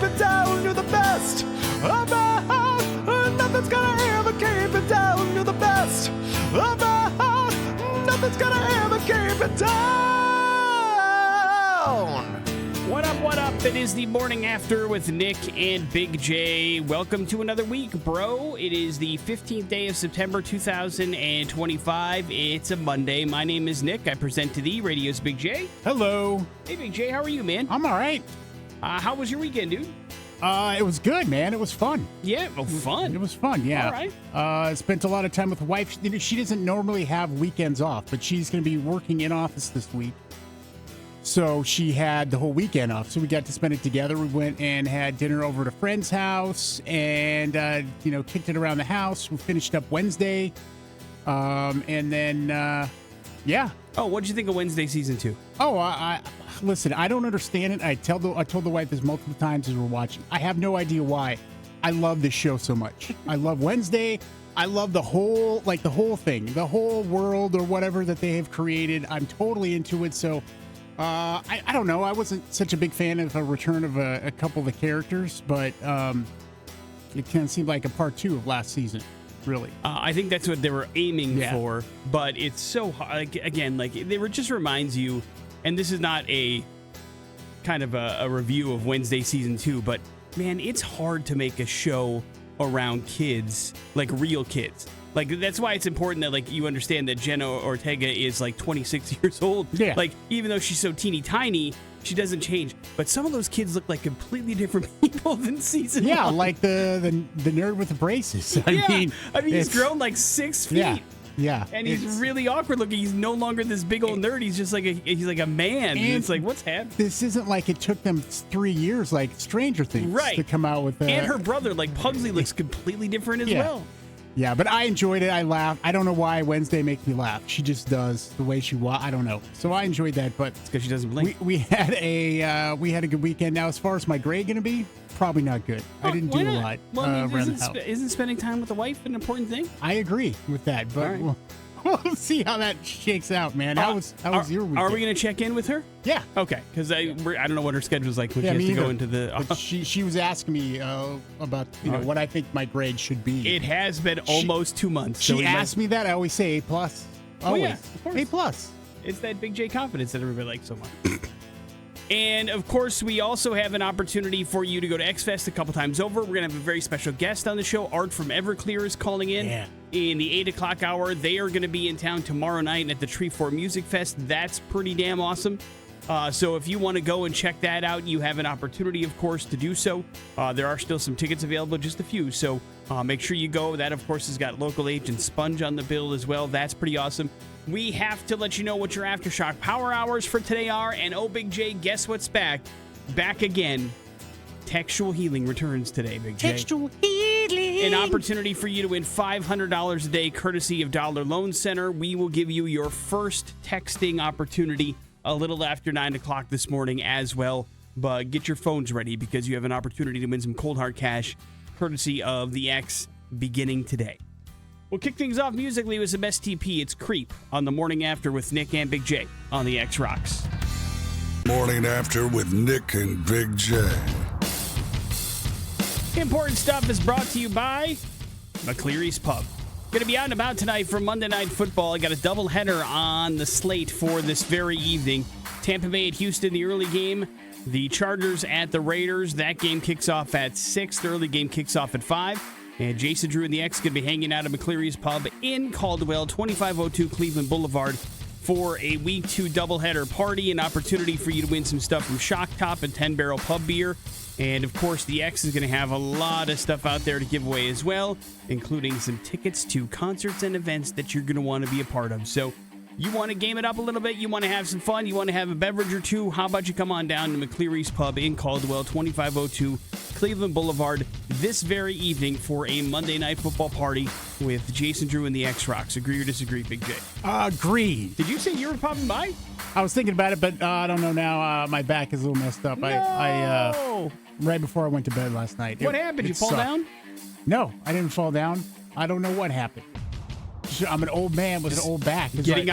it down. You're the best around. Nothing's gonna ever keep it down. You're the best around. Nothing's gonna ever keep it down. What up, what up? It is the morning after with Nick and Big J. Welcome to another week, bro. It is the 15th day of September 2025. It's a Monday. My name is Nick. I present to thee Radio's Big J. Hello. Hey, Big J, how are you, man? I'm all right. How was your weekend, dude? It was good, man. It was fun. Yeah, well, fun. It was fun, yeah. All right. Spent a lot of time with the wife. She doesn't normally have weekends off, but she's going to be working in office this week. So she had the whole weekend off. So we got to spend it together. We went and had dinner over at a friend's house and, kicked it around the house. We finished up Wednesday. And then, yeah. Oh, what did you think of Wednesday season 2? Oh, I listen, I don't understand it. I told the wife this multiple times as we're watching. I have no idea why. I love this show so much. I love Wednesday. I love the whole thing, the whole world or whatever that they have created. I'm totally into it. So, I don't know. I wasn't such a big fan of a return of a couple of the characters, but it kind of seemed like a part 2 of last season. Really, I think that's what they were aiming for, but it's so hard. Again, it just reminds you, and this is not a kind of a review of Wednesday season 2, but man, it's hard to make a show around kids, like real kids. Like, that's why it's important that, you understand that Jenna Ortega is, 26 years old. Yeah. Even though she's so teeny tiny, she doesn't change. But some of those kids look like completely different people than season 1. Yeah, like the nerd with the braces. I mean, he's grown 6 feet. Yeah. And he's really awkward looking. He's no longer this big old nerd. He's just like a man. And it's like, what's happening? This isn't like it took them 3 years like Stranger Things to come out with And her brother, Pugsley, looks completely different as well. Yeah, but I enjoyed it. I laughed. I don't know why Wednesday makes me laugh. She just does the way she I don't know. So I enjoyed that, but it's because she doesn't blink. We had a good weekend. Now, as far as my grade going to be, probably not good. I didn't do a lot around the house. Isn't spending time with the wife an important thing? I agree with that, but we'll see how that shakes out, man. How was your weekend? Are we going to check in with her? Yeah. Okay, because I don't know what her schedule's like when she has to go into the... But she was asking me about what I think my grade should be. It has been almost 2 months. She asked me that. I always say A+. Always. Of course. A+. It's that Big J confidence that everybody likes so much. And, of course, we also have an opportunity for you to go to X-Fest a couple times over. We're going to have a very special guest on the show. Art from Everclear is calling in. Yeah. In the 8 o'clock hour. They are going to be in town tomorrow night at the Treefort Music Fest. That's pretty damn awesome. So if you want to go and check that out, you have an opportunity, of course, to do so. There are still some tickets available, just a few. So make sure you go. That, of course, has got local agent Sponge on the bill as well. That's pretty awesome. We have to let you know what your Aftershock Power Hours for today are. And, oh, Big J, guess what's back? Back again. Textual Healing returns today, Big J. Textual Healing. An opportunity for you to win $500 a day courtesy of Dollar Loan Center. We will give you your first texting opportunity a little after 9 o'clock this morning as well. But get your phones ready because you have an opportunity to win some cold hard cash courtesy of the X beginning today. We'll kick things off musically with some STP. It's Creep on the Morning After with Nick and Big J on the X Rocks. Morning After with Nick and Big J. Important stuff is brought to you by McCleary's Pub. Going to be out and about tonight for Monday Night Football. I got a doubleheader on the slate for this very evening. Tampa Bay at Houston, the early game. The Chargers at the Raiders. That game kicks off at 6. The early game kicks off at 5. And Jason Drew and the X going to be hanging out at McCleary's Pub in Caldwell, 2502 Cleveland Boulevard, for a Week 2 doubleheader party. An opportunity for you to win some stuff from Shock Top and 10 Barrel Pub Beer. And, of course, the X is going to have a lot of stuff out there to give away as well, including some tickets to concerts and events that you're going to want to be a part of. So you want to game it up a little bit, you want to have some fun, you want to have a beverage or two, how about you come on down to McCleary's Pub in Caldwell, 2502 Cleveland Boulevard this very evening for a Monday Night Football party with Jason Drew and the X-Rocks. Agree or disagree, Big J? Agree. Did you say you were popping by? I was thinking about it, but I don't know now. My back is a little messed up. No! I right before I went to bed last night. What happened? Did you fall down? No, I didn't fall down. I don't know what happened. I'm an old man with an old back. It's Getting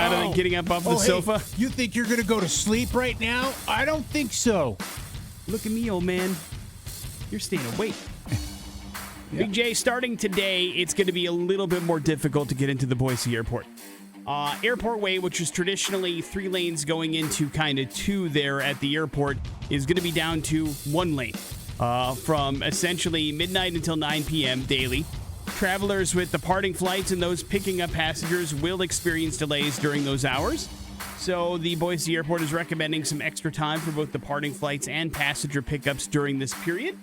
up off the sofa? Hey, you think you're going to go to sleep right now? I don't think so. Look at me, old man. You're staying awake. Big J, starting today, it's going to be a little bit more difficult to get into the Boise Airport. Airport Way, which is traditionally 3 lanes going into kind of 2 there at the airport, is going to be down to 1 lane from essentially midnight until 9 p.m. daily. Travelers with departing flights and those picking up passengers will experience delays during those hours. So the Boise Airport is recommending some extra time for both departing flights and passenger pickups during this period.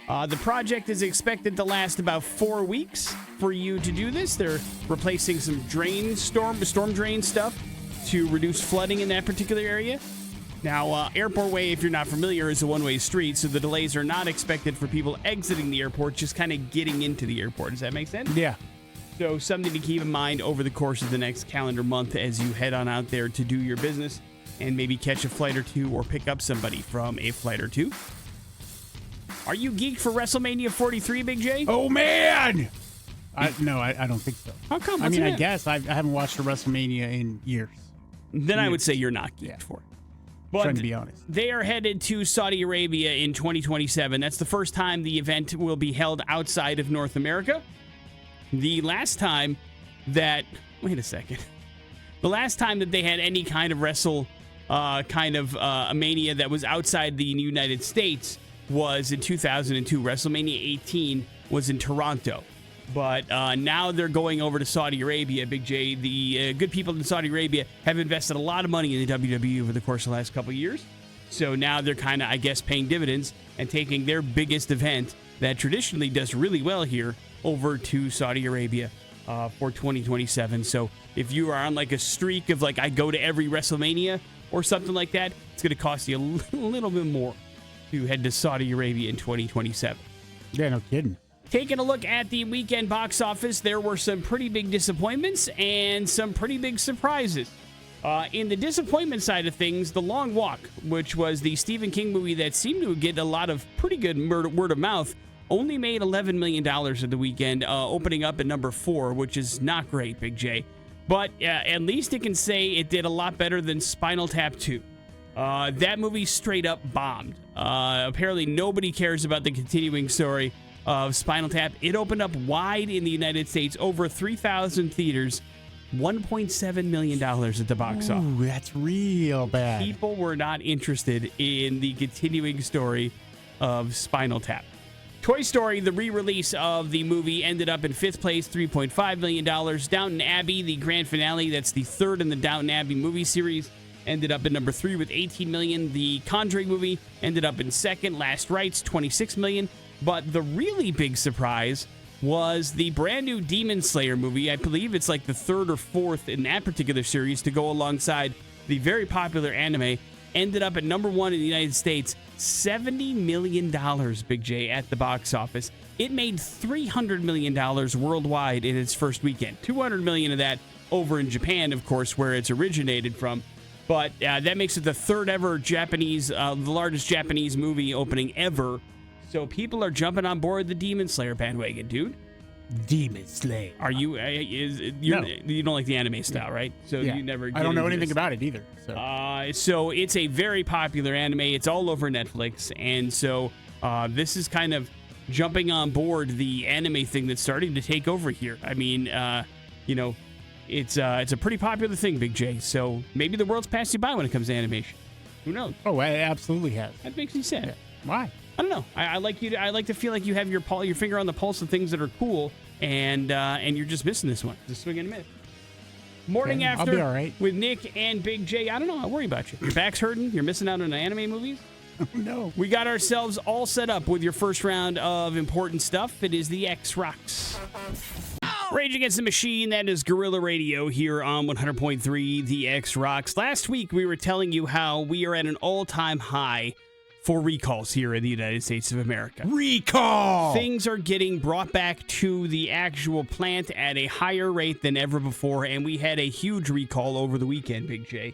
The project is expected to last about 4 weeks for you to do this. They're replacing some storm drain stuff to reduce flooding in that particular area. Now, Airport Way, if you're not familiar, is a one-way street, so the delays are not expected for people exiting the airport, just kind of getting into the airport. Does that make sense? Yeah. So something to keep in mind over the course of the next calendar month as you head on out there to do your business and maybe catch a flight or two or pick up somebody from a flight or two. Are you geeked for WrestleMania 43, Big J? Oh, man! No, I don't think so. How come? I mean, I guess I haven't watched a WrestleMania in years. Then I would say you're not geeked for it. But trying to be honest. They are headed to Saudi Arabia in 2027. That's the first time the event will be held outside of North America. The last time that... Wait a second. The last time that they had any kind of a mania that was outside the United States was in 2002. WrestleMania 18 was in Toronto. But now they're going over to Saudi Arabia, Big J. The good people in Saudi Arabia have invested a lot of money in the WWE over the course of the last couple of years. So now they're kind of, I guess, paying dividends and taking their biggest event that traditionally does really well here over to Saudi Arabia for 2027. So if you are on like a streak of like I go to every WrestleMania or something like that, it's going to cost you a little bit more to head to Saudi Arabia in 2027. Yeah, no kidding. Taking a look at the weekend box office, there were some pretty big disappointments and some pretty big surprises. In the disappointment side of things, The Long Walk, which was the Stephen King movie that seemed to get a lot of pretty good word of mouth, only made $11 million at the weekend, opening up at number 4, which is not great, Big J. But at least it can say it did a lot better than Spinal Tap 2. That movie straight up bombed. Apparently nobody cares about the continuing story of Spinal Tap. It opened up wide in the United States, over 3,000 theaters, $1.7 million at the box office. Ooh, that's real bad. People were not interested in the continuing story of Spinal Tap. Toy Story, the re-release of the movie, ended up in 5th place, $3.5 million. Downton Abbey, the grand finale, that's the 3rd in the Downton Abbey movie series, ended up at number 3 with $18 million. The Conjuring movie ended up in 2nd. Last Rites, $26 million. But the really big surprise was the brand new Demon Slayer movie. I believe it's like the 3rd or 4th in that particular series to go alongside the very popular anime. Ended up at number 1 in the United States, $70 million, Big J, at the box office. It made $300 million worldwide in its first weekend. $200 million of that over in Japan, of course, where it's originated from. But that makes it the 3rd ever Japanese, the largest Japanese movie opening ever. So people are jumping on board the Demon Slayer bandwagon, dude. Demon Slayer. Are you? No. You don't like the anime style, right? So Yeah. you never. I don't know anything this. about it either. So it's a very popular anime. It's all over Netflix, and so this is kind of jumping on board the anime thing that's starting to take over here. I mean, it's a pretty popular thing, Big J. So maybe the world's passed you by when it comes to animation. Who knows? Oh, it absolutely has. That makes me sad. Yeah. Why? I don't know. I like you. I like to feel like you have your finger on the pulse of things that are cool, and you're just missing this one. Just swing and a miss. Morning Okay, after I'll be all right. with Nick and Big J. I don't know. I worry about you. Your back's hurting. You're missing out on anime movies. No. We got ourselves all set up with your first round of important stuff. It is the X Rocks. Rage Against the Machine, that is Guerrilla Radio here on 100.3 The X Rocks. Last week, we were telling you how we are at an all-time high for recalls here in the United States of America. Recall! Things are getting brought back to the actual plant at a higher rate than ever before, and we had a huge recall over the weekend, Big J.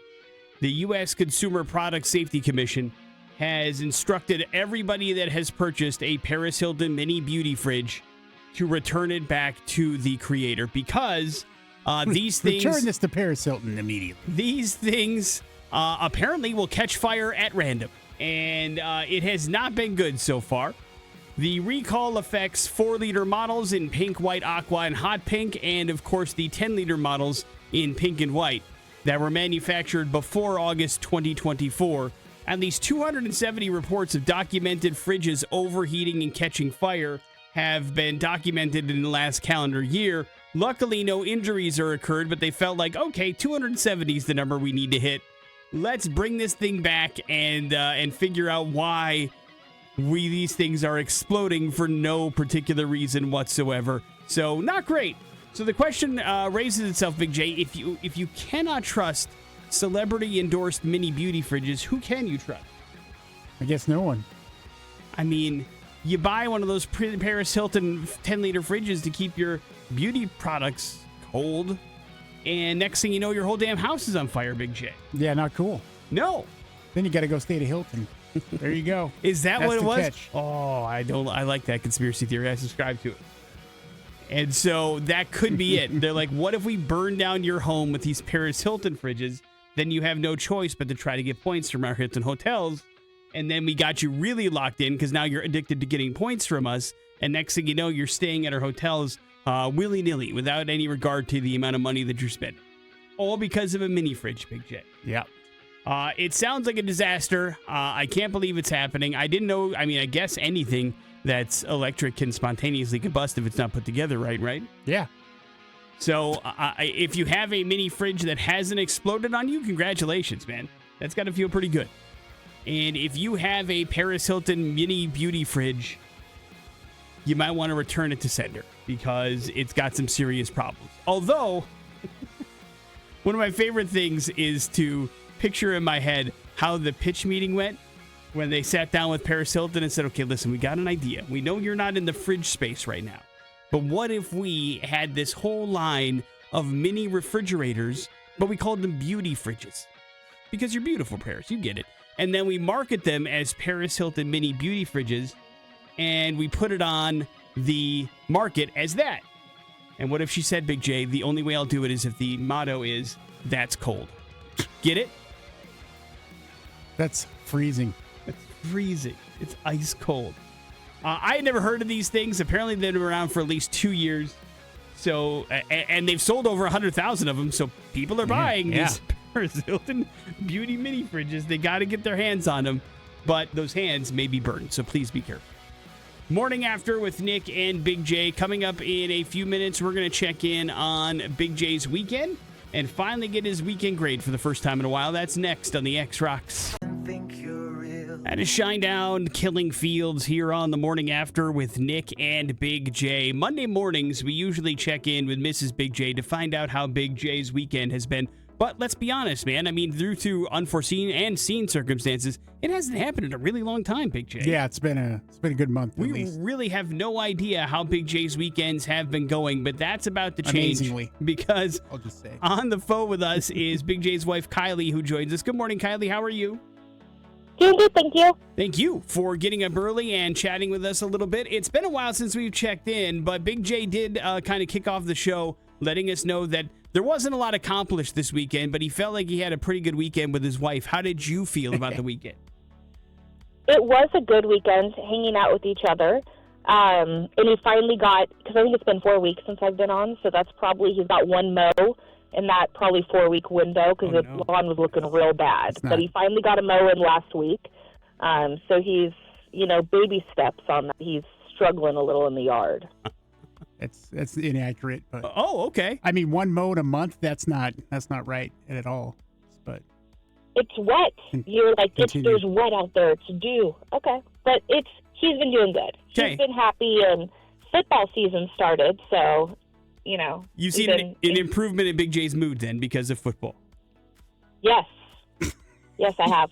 The U.S. Consumer Product Safety Commission has instructed everybody that has purchased a Paris Hilton mini beauty fridge to return it back to the creator because these things... Return this to Paris Hilton immediately. These things apparently will catch fire at random. And it has not been good so far. The recall affects 4-liter models in pink, white, aqua, and hot pink, and of course the 10-liter models in pink and white that were manufactured before August 2024. At least 270 reports of documented fridges overheating and catching fire have been documented in the last calendar year. Luckily, no injuries are occurred, but they felt like, okay, 270 is the number we need to hit. Let's bring this thing back and figure out why these things are exploding for no particular reason whatsoever. So, not great. So the question raises itself, Big J. If you cannot trust celebrity-endorsed mini beauty fridges, who can you trust? I guess no one. I mean, you buy one of those Paris Hilton 10-liter fridges to keep your beauty products cold, and next thing you know, your whole damn house is on fire, Big J. Yeah, not cool. No. Then you got to go stay at a Hilton. There you go. Is that That's what it the was? catch. Oh, I like that conspiracy theory. I subscribe to it. And so that could be it. They're like, what if we burn down your home with these Paris Hilton fridges? Then you have no choice but to try to get points from our Hilton hotels. And then we got you really locked in because now you're addicted to getting points from us. And next thing you know, you're staying at our hotels willy-nilly without any regard to the amount of money that you're spending. All because of a mini fridge, Big J. Yeah. It sounds like a disaster. I can't believe it's happening. I didn't know. I mean, I guess anything that's electric can spontaneously combust if it's not put together right? Yeah. So if you have a mini fridge that hasn't exploded on you, congratulations, man. That's got to feel pretty good. And if you have a Paris Hilton mini beauty fridge, you might want to return it to sender because it's got some serious problems. Although, one of my favorite things is to picture in my head how the pitch meeting went when they sat down with Paris Hilton and said, okay, listen, we got an idea. We know you're not in the fridge space right now, but what if we had this whole line of mini refrigerators, but we called them beauty fridges? Because you're beautiful, Paris. You get it. And then we market them as Paris Hilton mini beauty fridges, and we put it on the market as that. And what if she said, Big J, the only way I'll do it is if the motto is, that's cold. Get it? That's freezing. It's freezing. It's ice cold. I had never heard of these things. Apparently, they've been around for at least 2 years. So, and they've sold over 100,000 of them. So people are buying these Paris Hilton beauty mini fridges. They got to get their hands on them. But those hands may be burned. So please be careful. Morning After with Nick and Big J. Coming up in a few minutes, we're going to check in on Big J's weekend and finally get his weekend grade for the first time in a while. That's next on the X Rocks. That is Shinedown, Killing Fields here on the Morning After with Nick and Big J. Monday mornings, we usually check in with Mrs. Big J to find out how Big J's weekend has been. But let's be honest, man. I mean, through unforeseen and seen circumstances, it hasn't happened in a really long time, Big J. Yeah, it's been a good month at least. We really have no idea how Big J's weekends have been going, but that's about to change. Amazingly. Because I'll just say. On the phone with us is Big J's wife, Kylie, who joins us. Good morning, Kylie. How are you? Doing good, thank you. Thank you for getting up early and chatting with us a little bit. It's been a while since we've checked in, but Big J did kind of kick off the show letting us know that there wasn't a lot accomplished this weekend, but he felt like he had a pretty good weekend with his wife. How did you feel about the weekend? It was a good weekend, hanging out with each other. And he finally got, because I think it's been 4 weeks since I've been on, so that's probably, he's got one mow in that probably 4-week window because the lawn was looking real bad. But he finally got a mow in last week. So he's, baby steps on that. He's struggling a little in the yard. That's inaccurate. But oh, okay. I mean, one mow in a month, that's not right at all. But it's wet. You're like, there's wet out there. It's due. Okay. But he's been doing good. He's been happy, and football season started, so, You've seen an improvement in Big J's mood then because of football. Yes. Yes, I have.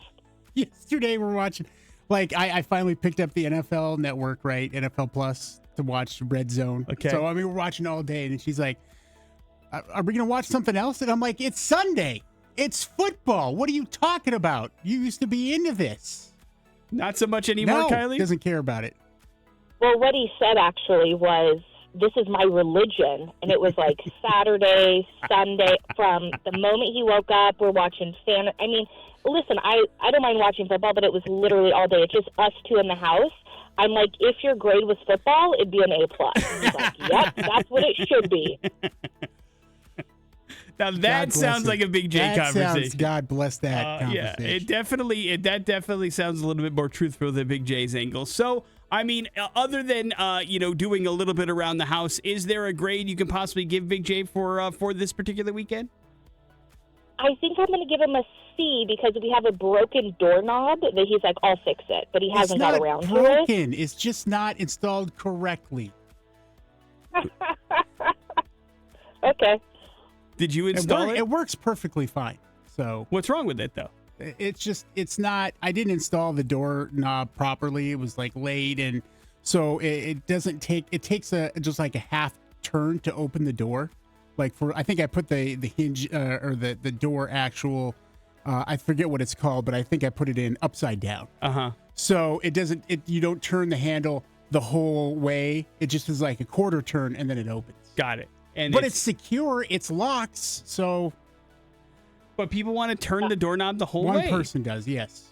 Yesterday we're watching, I finally picked up the NFL network, right? NFL Plus to watch Red Zone. Okay. So, we're watching all day, and she's like, are we going to watch something else? And I'm like, it's Sunday. It's football. What are you talking about? You used to be into this. Not so much anymore, Kylie? Doesn't care about it. Well, what he said actually was, this is my religion. And it was like Saturday, Sunday, from the moment he woke up, we're watching listen, I don't mind watching football, but it was literally all day. It's just us two in the house. I'm like, if your grade was football, it'd be an A+. He's like, yep, that's what it should be. Now that sounds like a Big J conversation. God bless that conversation. Yeah, that definitely sounds a little bit more truthful than Big J's angle. So, I mean, other than doing a little bit around the house, is there a grade you can possibly give Big J for this particular weekend? I think I'm going to give him a C because we have a broken doorknob that he's like, I'll fix it, but he hasn't got around to it. It's not broken. It's just not installed correctly. Okay. Did you install it? It works perfectly fine. So what's wrong with it, though? It's not, I didn't install the doorknob properly. It was like laid, and so it takes just like a half turn to open the door. Like I think I put the hinge or the door actual, I forget what it's called, but I think I put it in upside down. So you don't turn the handle the whole way. It just is like a quarter turn and then it opens. Got it. But it's secure. It's locks. So. But people want to turn the doorknob the whole way. One person does, yes.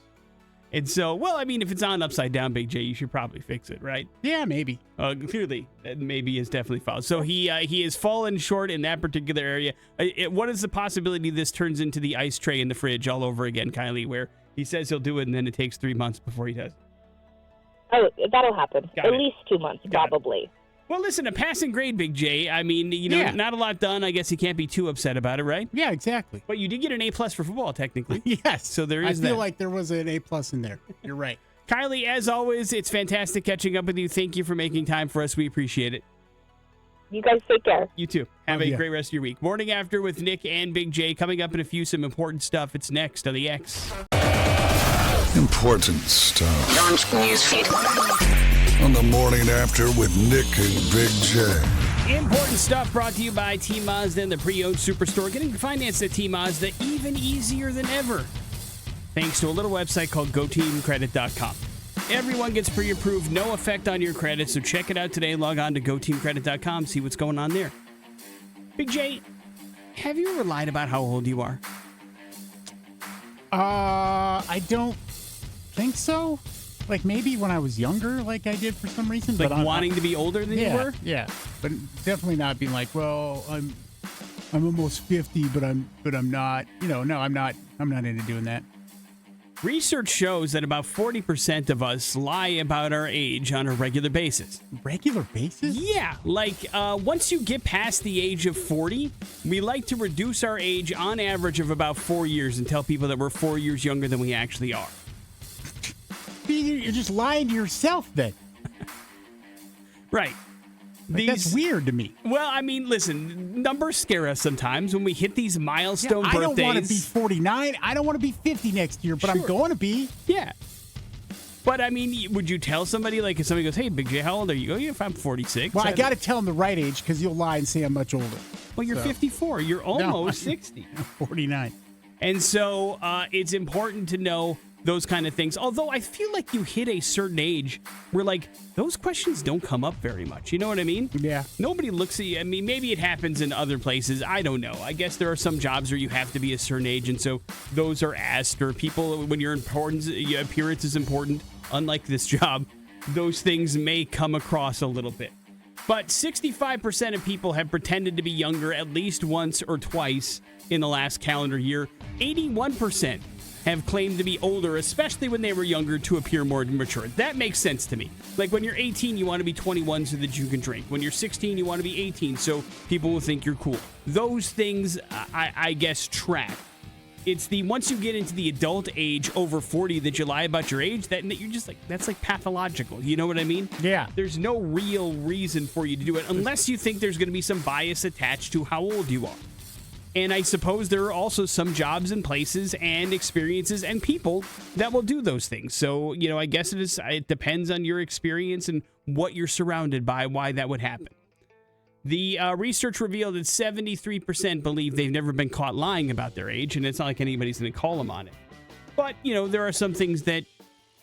And so, well, I mean, if it's on upside down, Big J, you should probably fix it, right? Yeah, maybe. Clearly, maybe is definitely false. So he has fallen short in that particular area. What is the possibility this turns into the ice tray in the fridge all over again, Kylie, where he says he'll do it and then it takes 3 months before he does? Oh, that'll happen. Got At it. least 2 months, probably. Well, listen, a passing grade, Big J. I mean, not a lot done. I guess you can't be too upset about it, right? Yeah, exactly. But you did get an A+ for football, technically. Yes. So there is that. I feel like there was an A+ in there. You're right. Kylie, as always, it's fantastic catching up with you. Thank you for making time for us. We appreciate it. You guys take care. You too. Have a great rest of your week. Morning After with Nick and Big J. Coming up in a few, some important stuff. It's next on the X. Important stuff. Launch newsfeed. On the Morning After with Nick and Big J. Important stuff brought to you by T Mazda and the pre-owned superstore. Getting financed at T Mazda even easier than ever, thanks to a little website called GoTeamCredit.com. Everyone gets pre-approved, no effect on your credit, so check it out today. Log on to GoTeamCredit.com, see what's going on there. Big J, have you ever lied about how old you are? I don't think so. Like maybe when I was younger, like I did for some reason. Like wanting to be older than you were? Yeah, but definitely not being like, well, I'm almost 50, but I'm not. No, I'm not into doing that. Research shows that about 40% of us lie about our age on a regular basis. Regular basis? Yeah. Like, once you get past the age of 40, we like to reduce our age on average of about 4 years and tell people that we're 4 years younger than we actually are. You're just lying to yourself then. Right. That's weird to me. Well, I mean, listen, numbers scare us sometimes when we hit these milestone birthdays. I don't want to be 49. I don't want to be 50 next year, but I'm going to be. Yeah. But, I mean, would you tell somebody, like, if somebody goes, hey, Big J, how old are you? Oh, yeah, if I'm 46. Well, I got to tell them the right age because you'll lie and say I'm much older. Well, you're 54. You're almost 60. I'm 49. And so it's important to know those kind of things. Although I feel like you hit a certain age where, like, those questions don't come up very much. You know what I mean? Yeah. Nobody looks at you. I mean, maybe it happens in other places. I don't know. I guess there are some jobs where you have to be a certain age, and so those are asked. Or people, when your appearance is important, unlike this job, those things may come across a little bit. But 65% of people have pretended to be younger at least once or twice in the last calendar year. 81% have claimed to be older, especially when they were younger, to appear more mature. That makes sense to me. Like when you're 18, you want to be 21 so that you can drink. When you're 16, you want to be 18 so people will think you're cool. Those things, I guess, track. It's the once you get into the adult age over 40 that you lie about your age, that you're just like, that's like pathological. You know what I mean? Yeah. There's no real reason for you to do it unless you think there's going to be some bias attached to how old you are. And I suppose there are also some jobs and places and experiences and people that will do those things. So, I guess it depends on your experience and what you're surrounded by, why that would happen. The research revealed that 73% believe they've never been caught lying about their age, and it's not like anybody's going to call them on it. But, there are some things that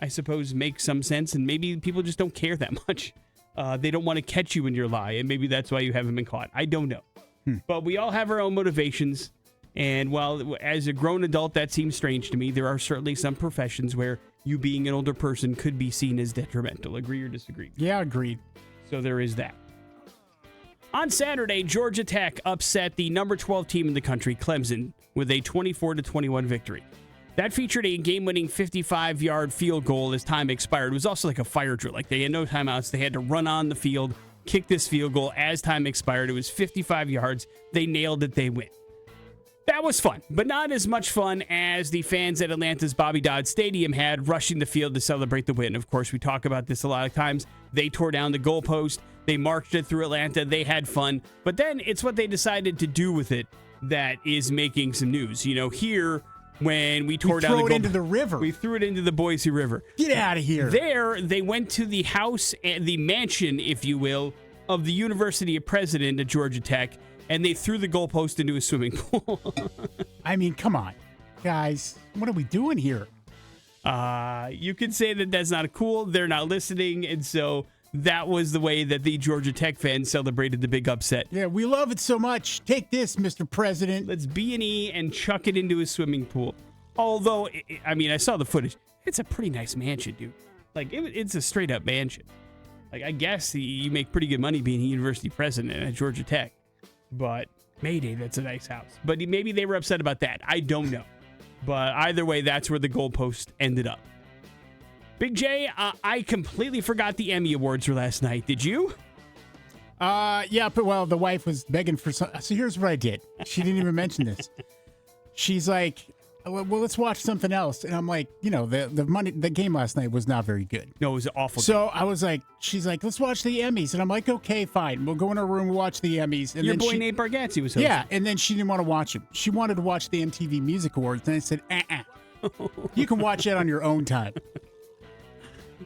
I suppose make some sense, and maybe people just don't care that much. They don't want to catch you in your lie, and maybe that's why you haven't been caught. I don't know. But we all have our own motivations, and while as a grown adult that seems strange to me, there are certainly some professions where you being an older person could be seen as detrimental. Agree or disagree? Yeah, agreed. So there is that. On Saturday, Georgia Tech upset the number 12 team in the country, Clemson, with a 24-21 victory. That featured a game-winning 55-yard field goal as time expired. It was also like a fire drill. Like, they had no timeouts. They had to run on the field, kick this field goal as time expired. It was 55 yards. They nailed it. They win. That was fun, but not as much fun as the fans at Atlanta's Bobby Dodd Stadium had rushing the field to celebrate the win. Of course, we talk about this a lot of times. They tore down the goalpost. They marched it through Atlanta. They had fun. But then it's what they decided to do with it that is making some news. You know, here, when we tore down the goalpost, into the river. We threw it into the Boise River. Get out of here. There, they went to the house, the mansion, if you will, of the University of President at Georgia Tech, and they threw the goalpost into a swimming pool. I mean, come on, guys. What are we doing here? You could say that that's not cool. They're not listening, and so that was the way that the Georgia Tech fans celebrated the big upset. Yeah, we love it so much. Take this, Mr. President. Let's B&E and chuck it into a swimming pool. Although, I mean, I saw the footage. It's a pretty nice mansion, dude. Like, it's a straight-up mansion. Like, I guess you make pretty good money being a university president at Georgia Tech. But Mayday, that's a nice house. But maybe they were upset about that. I don't know. But either way, that's where the goalpost ended up. Big J, I completely forgot the Emmy Awards were last night. Did you? Yeah, but well, the wife was begging for some. So here's what I did. She didn't even mention this. She's like, well, let's watch something else. And I'm like, you know, the game last night was not very good. No, it was awful. So I was like, she's like, let's watch the Emmys. And I'm like, okay, fine. We'll go in our room, we'll watch the Emmys. And your then boy Nate Bargatze was hosting. Yeah, and then she didn't want to watch them. She wanted to watch the MTV Music Awards. And I said, you can watch it on your own time.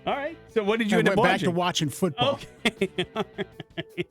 All right. So what did you I end up went watching? back to watching football. Okay. All right.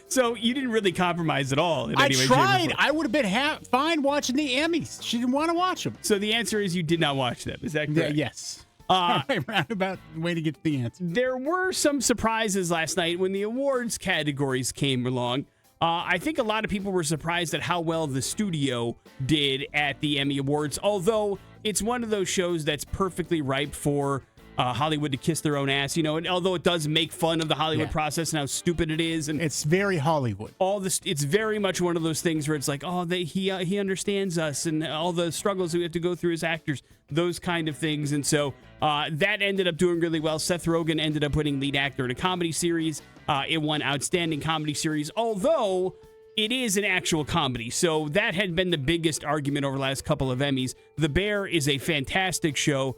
So you didn't really compromise at all. In I any way, tried. shape, or form. I would have been fine watching the Emmys. She didn't want to watch them. So the answer is you did not watch them. Is that correct? Yes. Roundabout way to get to the answer. There were some surprises last night when the awards categories came along. I think a lot of people were surprised at how well the studio did at the Emmy Awards, although it's one of those shows that's perfectly ripe for Hollywood to kiss their own ass, you know, and although it does make fun of the Hollywood process and how stupid it is, and it's very Hollywood. All this, it's very much one of those things where it's like, oh, he understands us and all the struggles that we have to go through as actors, those kind of things, and so that ended up doing really well. Seth Rogen ended up winning lead actor in a comedy series. It won outstanding comedy series, although it is an actual comedy. So that had been the biggest argument over the last couple of Emmys. The Bear is a fantastic show.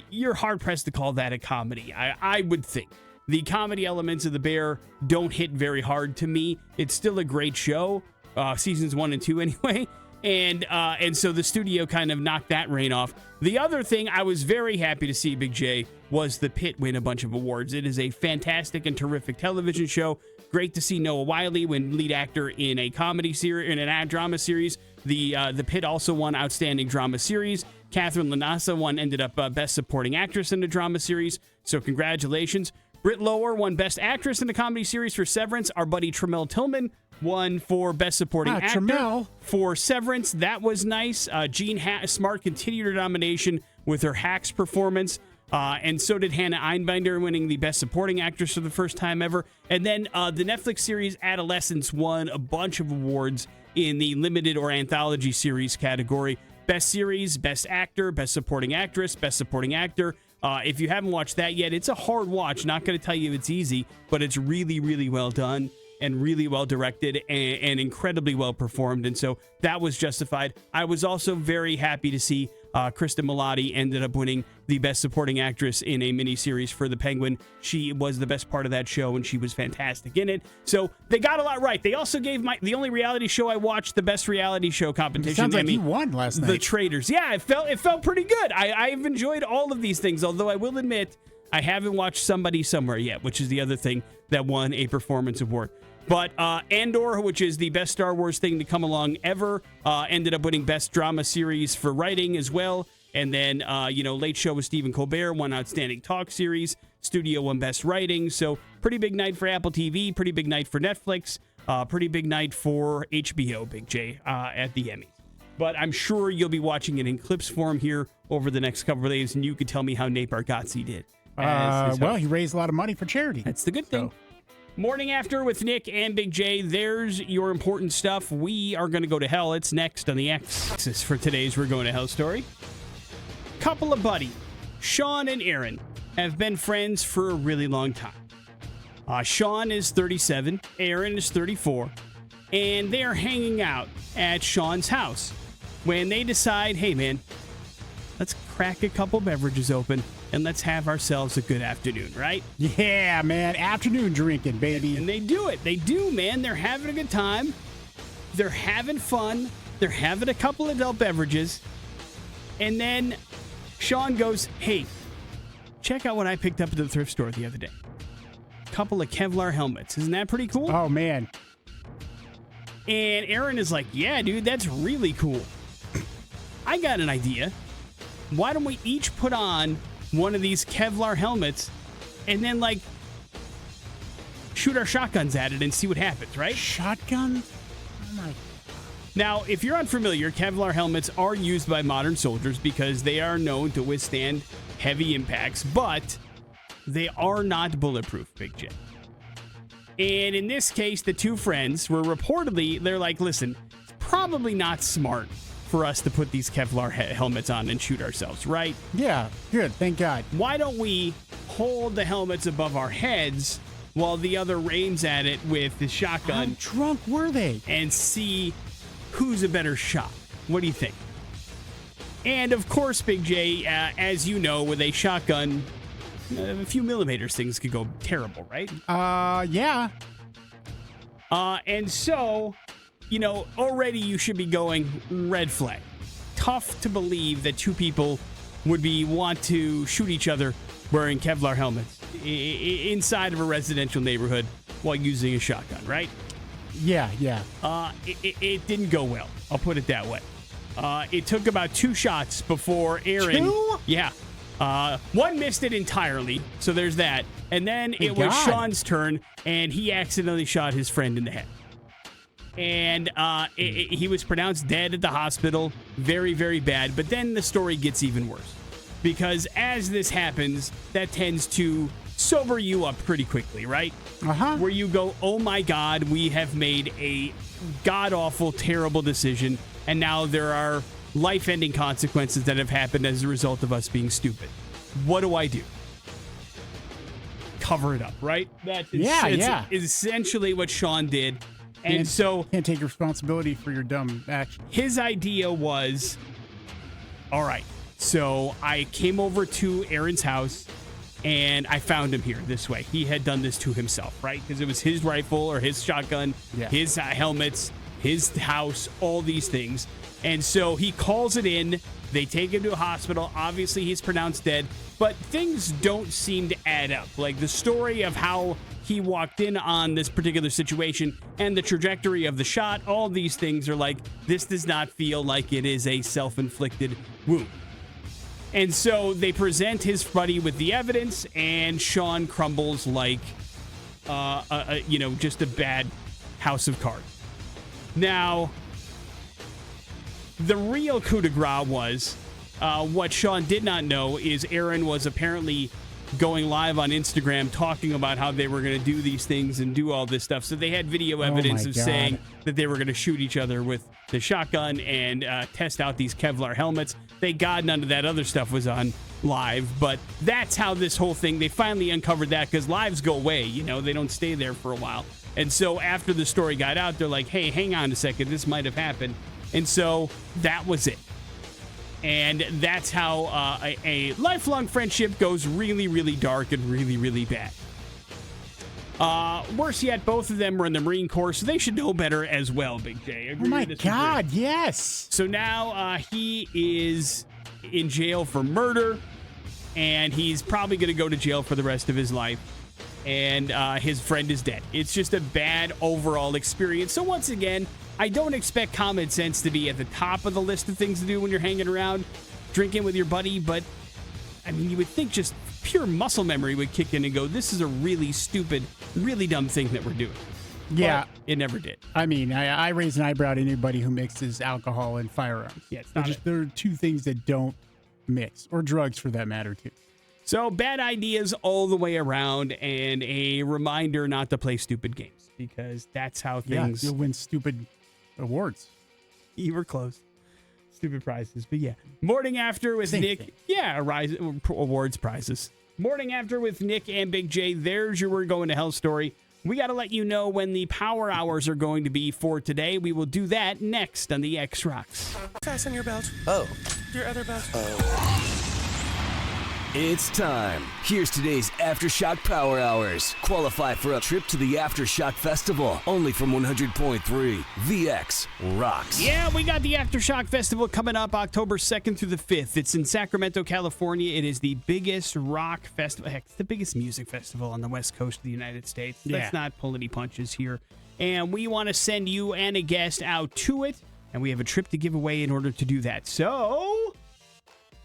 You're hard-pressed to call that a comedy, I would think. The comedy elements of The Bear don't hit very hard to me. It's still a great show, seasons 1 and 2 anyway, and so the studio kind of knocked that rein off. The other thing I was very happy to see, Big J, was The Pit win a bunch of awards. It is a fantastic and terrific television show. Great to see Noah Wyle win lead actor in a comedy series, in an drama series. The Pit also won Outstanding Drama Series. Catherine Lanasa ended up Best Supporting Actress in the Drama Series, so congratulations. Britt Lower won Best Actress in the Comedy Series for Severance. Our buddy Tremel Tillman won for Best Supporting Actor Tremel. For Severance. That was nice. Jean Smart continued her nomination with her Hacks performance, and so did Hannah Einbinder, winning the Best Supporting Actress for the first time ever. And then the Netflix series Adolescence won a bunch of awards in the limited or anthology series category. Best Series, Best Actor, Best Supporting Actress, Best Supporting Actor. If you haven't watched that yet, it's a hard watch. Not going to tell you it's easy, but it's really, really well done and really well directed and incredibly well performed. And so that was justified. I was also very happy to see Kristen Milotti ended up winning the Best Supporting Actress in a miniseries for The Penguin. She was the best part of that show, and she was fantastic in it. So they got a lot right. They also gave the only reality show I watched, the Best Reality Show competition. It sounds like you won last night. The Traitors. Yeah, it felt pretty good. I've enjoyed all of these things, although I will admit I haven't watched Somebody Somewhere yet, which is the other thing that won a performance award. But Andor, which is the best Star Wars thing to come along ever, ended up winning Best Drama Series for writing as well. And then, Late Show with Stephen Colbert won Outstanding Talk Series. Studio won Best Writing. So pretty big night for Apple TV, pretty big night for Netflix, pretty big night for HBO, Big J, at the Emmys. But I'm sure you'll be watching it in clips form here over the next couple of days, and you could tell me how Nate Bargatze did. as his Well, host. he raised a lot of money for charity. That's the good thing. Morning After with Nick and Big J. There's your important stuff. We are going to go to hell. It's next on the Axis for today's We're Going to Hell story. Couple of buddy, Sean and Aaron, have been friends for a really long time. Sean is 37, Aaron is 34, and they are hanging out at Sean's house when they decide, hey man, let's crack a couple beverages open and let's have ourselves a good afternoon, right? Yeah, man. Afternoon drinking, baby. And they do it. They do, man. They're having a good time. They're having fun. They're having a couple adult beverages. And then Sean goes, hey, check out what I picked up at the thrift store the other day. Couple of Kevlar helmets. Isn't that pretty cool? Oh, man. And Aaron is like, yeah, dude, that's really cool. I got an idea. Why don't we each put on one of these Kevlar helmets and then, like, shoot our shotguns at it and see what happens, right? Shotgun? Oh, my. Now, if you're unfamiliar, Kevlar helmets are used by modern soldiers because they are known to withstand heavy impacts, but they are not bulletproof, Big J. And in this case, the two friends were reportedly, they're like, listen, it's probably not smart for us to put these Kevlar helmets on and shoot ourselves, right? Yeah, good. Thank God. Why don't we hold the helmets above our heads while the other aims at it with the How shotgun drunk were they? and see who's a better shot? What do you think? And of course, Big J, as you know, with a shotgun, a few millimeters, things could go terrible, right? Yeah. And so, you know, already you should be going red flag. Tough to believe that two people would want to shoot each other wearing Kevlar helmets inside of a residential neighborhood while using a shotgun, right? Yeah. It didn't go well. I'll put it that way. It took about 2 shots before Aaron. 2? Yeah. One missed it entirely, so there's that. And then it was God. Sean's turn, and he accidentally shot his friend in the head. And he was pronounced dead at the hospital. Very, very bad. But then the story gets even worse. Because as this happens, that tends to sober you up pretty quickly, right? Uh-huh. Where you go, oh my God, we have made a god-awful, terrible decision. And now there are life-ending consequences that have happened as a result of us being stupid. What do I do? Cover it up, right? That's Yeah. essentially what Sean did. And so Can't take responsibility for your dumb action. his idea was, all right, so I came over to Aaron's house and I found him here this way. He had done this to himself, right? Because it was his rifle or his shotgun, his helmets, his house, all these things. And so he calls it in. They take him to a hospital. Obviously, he's pronounced dead. But things don't seem to add up. Like the story of how he walked in on this particular situation and the trajectory of the shot, all these things are like, this does not feel like it is a self-inflicted wound. And so they present his buddy with the evidence, and Sean crumbles like, just a bad house of cards. Now, the real coup de grace was what Sean did not know is Aaron was apparently going live on Instagram talking about how they were going to do these things and do all this stuff. So they had video evidence my of God. saying that they were going to shoot each other with the shotgun and test out these Kevlar helmets. Thank God none of that other stuff was on live, but that's how this whole thing, they finally uncovered that because lives go away, they don't stay there for a while. And so after the story got out, they're like, hey, hang on a second, this might have happened. And so that was it. And that's how a lifelong friendship goes really, really dark and really, really bad. Worse yet, both of them were in the Marine Corps, so they should know better as well, Big J. Agree Oh, my to disagree? God, yes. So now he is in jail for murder, and he's probably going to go to jail for the rest of his life. And his friend is dead. It's just a bad overall experience. So once again, I don't expect common sense to be at the top of the list of things to do when you're hanging around, drinking with your buddy. But, I mean, you would think just pure muscle memory would kick in and go, this is a really stupid, really dumb thing that we're doing. Yeah. But it never did. I mean, I raise an eyebrow to anybody who mixes alcohol and firearms. Yeah, it's not There are two things that don't mix, or drugs for that matter, too. So bad ideas all the way around, and a reminder not to play stupid games, because that's how things... Yeah, you'll win stupid awards. You were close. Stupid prizes, but yeah. Morning After with Same Nick. thing. Yeah, awards prizes. Morning After with Nick and Big J. There's your We're Going to Hell story. We got to let you know when the power hours are going to be for today. We will do that next on the X Rocks. Fasten your belt. Oh. Your other belt. It's time. Here's today's Aftershock Power Hours. Qualify for a trip to the Aftershock Festival, only from 100.3 VX Rocks. Yeah, we got the Aftershock Festival coming up October 2nd through the 5th. It's in Sacramento, California. It is the biggest rock festival. Heck, it's the biggest music festival on the West Coast of the United States. Yeah. Let's not pull any punches here. And we want to send you and a guest out to it. And we have a trip to give away in order to do that. So...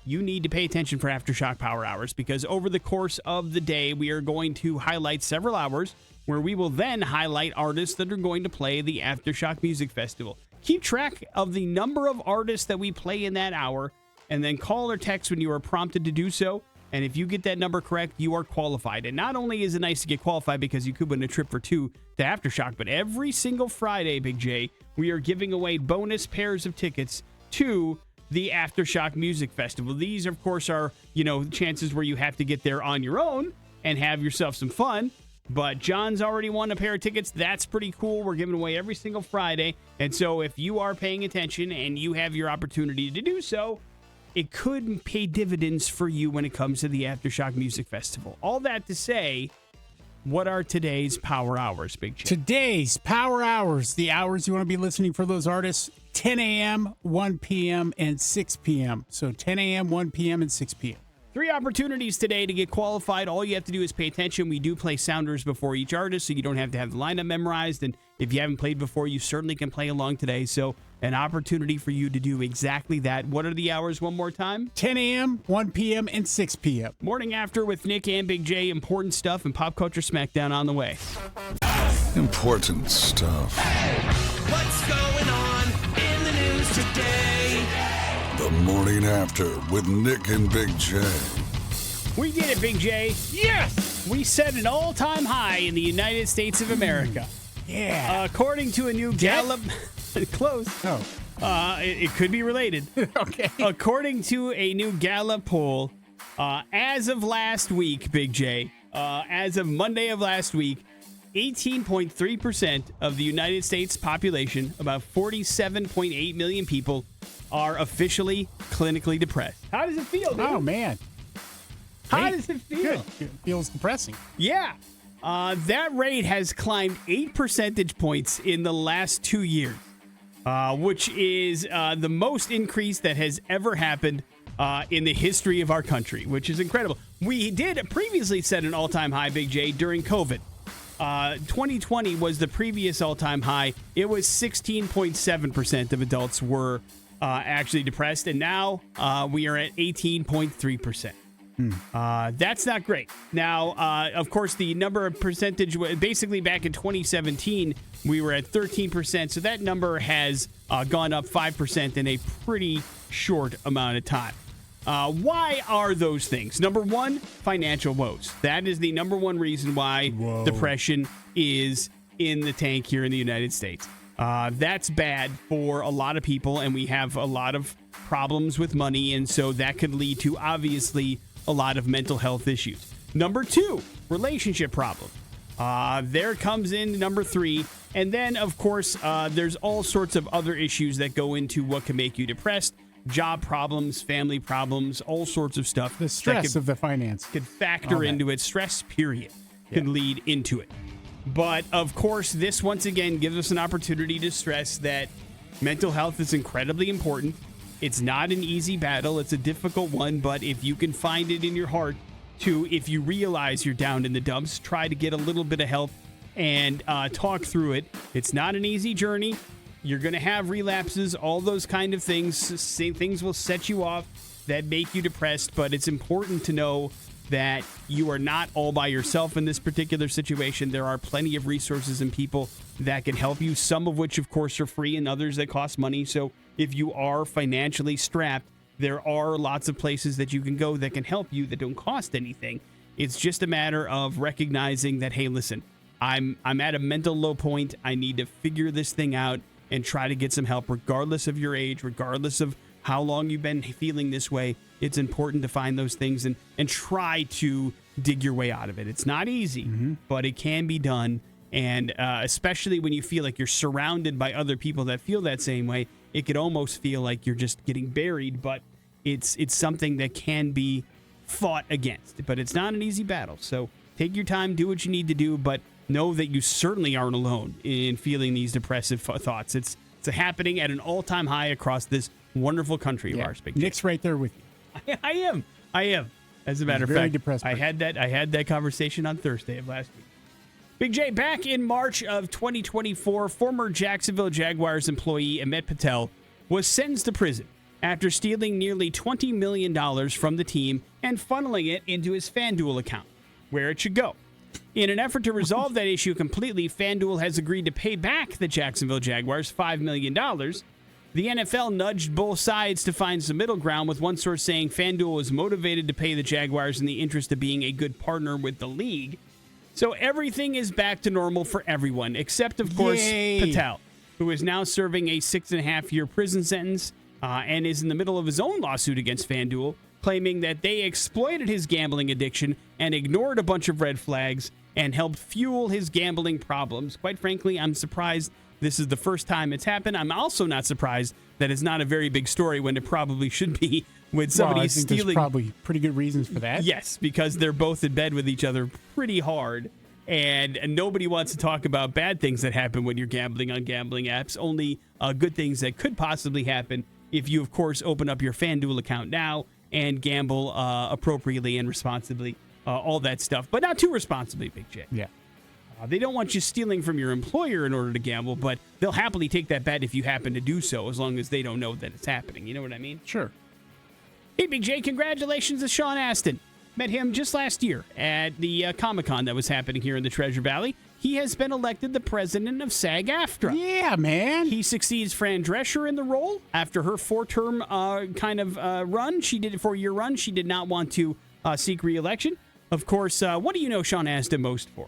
you need to pay attention for Aftershock Power Hours, because over the course of the day, we are going to highlight several hours where we will then highlight artists that are going to play the Aftershock Music Festival. Keep track of the number of artists that we play in that hour, and then call or text when you are prompted to do so. And if you get that number correct, you are qualified. And not only is it nice to get qualified because you could win a trip for two to Aftershock, but every single Friday, Big J, we are giving away bonus pairs of tickets to the Aftershock Music Festival. These, of course, are, chances where you have to get there on your own and have yourself some fun. But John's already won a pair of tickets. That's pretty cool. We're giving away every single Friday. And so if you are paying attention and you have your opportunity to do so, it could pay dividends for you when it comes to the Aftershock Music Festival. All that to say, what are today's power hours, Big J? Today's power hours, the hours you want to be listening for those artists, 10 a.m., 1 p.m., and 6 p.m. So 10 a.m., 1 p.m., and 6 p.m. 3 opportunities today to get qualified. All you have to do is pay attention. We do play sounders before each artist, so you don't have to have the lineup memorized. And if you haven't played before, you certainly can play along today. So an opportunity for you to do exactly that. What are the hours one more time? 10 a.m., 1 p.m., and 6 p.m. Morning After with Nick and Big J. Important stuff and Pop Culture Smackdown on the way. Important stuff. What's going on in the news today? The Morning After with Nick and Big J. We did it, Big J. Yes! We set an all-time high in the United States of America. Yeah. According to a new Gallup... Close. Oh. It could be related. Okay. According to a new Gallup poll, as of last week, Big J, as of Monday of last week, 18.3% of the United States population, about 47.8 million people, are officially clinically depressed. How does it feel, dude? Oh, man. How does it feel? Good. It feels depressing. Yeah. That rate has climbed 8 percentage points in the last 2 years, which is the most increase that has ever happened in the history of our country, which is incredible. We did previously set an all-time high, Big J, during COVID. 2020 was the previous all-time high. It was 16.7% of adults were actually depressed, and now we are at 18.3%. That's not great. Now, of course, the number of percentage, basically back in 2017, we were at 13%. So that number has gone up 5% in a pretty short amount of time. Why are those things? Number one, financial woes. That is the number one reason why depression is in the tank here in the United States. That's bad for a lot of people, and we have a lot of problems with money, and so that could lead to, obviously, a lot of mental health issues. Number two, relationship problem. There comes in number three. And then, of course, there's all sorts of other issues that go into what can make you depressed. Job problems, family problems, all sorts of stuff. The stress of the finance. Could factor into it. Stress, period, could lead into it. But, of course, this once again gives us an opportunity to stress that mental health is incredibly important. It's not an easy battle. It's a difficult one. But if you can find it in your heart to, if you realize you're down in the dumps, try to get a little bit of help and talk through it. It's not an easy journey. You're going to have relapses, all those kind of things. Things will set you off that make you depressed. But it's important to know that you are not all by yourself in this particular situation. There are plenty of resources and people that can help you, some of which, of course, are free and others that cost money. So if you are financially strapped, There are lots of places that you can go that can help you that don't cost anything. It's just a matter of recognizing that, hey, listen, I'm at a mental low point. I need to figure this thing out and try to get some help, regardless of your age, regardless of how long you've been feeling this way. It's important to find those things and try to dig your way out of it. It's not easy, but it can be done. And especially when you feel like you're surrounded by other people that feel that same way, it could almost feel like you're just getting buried. But it's something that can be fought against. But it's not an easy battle. So take your time, do what you need to do, but know that you certainly aren't alone in feeling these depressive thoughts. It's happening at an all-time high across this wonderful country of ours. Big J. Nick's right there with you. I am. As a matter of very fact, depressed I had that conversation on Thursday of last week. Big J, back in March of 2024, former Jacksonville Jaguars employee Emmett Patel was sentenced to prison after stealing nearly $20 million from the team and funneling it into his FanDuel account, where it should go. In an effort to resolve that issue completely, FanDuel has agreed to pay back the Jacksonville Jaguars $5 million. The NFL nudged both sides to find some middle ground, with one source saying FanDuel was motivated to pay the Jaguars in the interest of being a good partner with the league. So everything is back to normal for everyone, except, of course, Patel, who is now serving a 6.5-year prison sentence and is in the middle of his own lawsuit against FanDuel, claiming that they exploited his gambling addiction and ignored a bunch of red flags and helped fuel his gambling problems. Quite frankly, I'm surprised this is the first time it's happened. I'm also not surprised that it's not a very big story when it probably should be, with somebody stealing. There's probably pretty good reasons for that. Yes, because they're both in bed with each other pretty hard, and nobody wants to talk about bad things that happen when you're gambling on gambling apps, only good things that could possibly happen if you, of course, open up your FanDuel account now and gamble appropriately and responsibly, all that stuff. But not too responsibly, Big J. Yeah. They don't want you stealing from your employer in order to gamble, but they'll happily take that bet if you happen to do so, as long as they don't know that it's happening. You know what I mean? Sure. Hey, Big J, congratulations to Sean Astin. Met him just last year at the Comic-Con that was happening here in the Treasure Valley. He has been elected the president of SAG-AFTRA. Yeah, man. He succeeds Fran Drescher in the role after her four-term run. She did a 4-year run. She did not want to seek re-election. Of course, what do you know Sean Astin most for?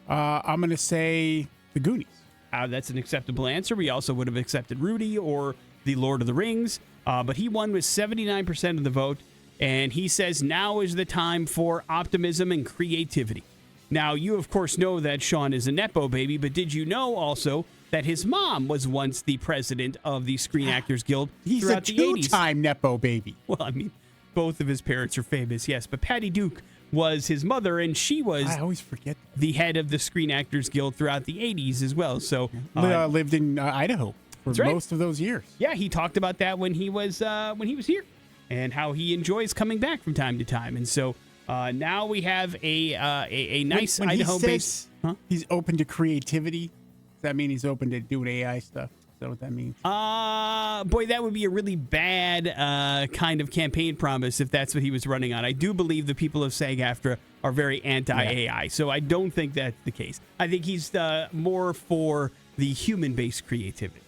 I'm going to say The Goonies. That's an acceptable answer. We also would have accepted Rudy or The Lord of the Rings. But he won with 79% of the vote. And he says now is the time for optimism and creativity. Now, you, of course, know that Sean is a Nepo baby, but did you know also that his mom was once the president of the Screen Actors Guild throughout the 80s? He's a two-time Nepo baby. Well, I mean, both of his parents are famous, yes. But Patty Duke was his mother, and she was I always forget the head of the Screen Actors Guild throughout the 80s as well. So lived in Idaho for most of those years. Yeah, he talked about that when he was here, and how he enjoys coming back from time to time. And so now we have a nice when Idaho-based. He's open to creativity. Does that mean he's open to doing AI stuff? Is that what that means? Boy, that would be a really bad kind of campaign promise if that's what he was running on. I do believe the people of SAG-AFTRA are very anti-AI, so I don't think that's the case. I think he's more for the human-based creativity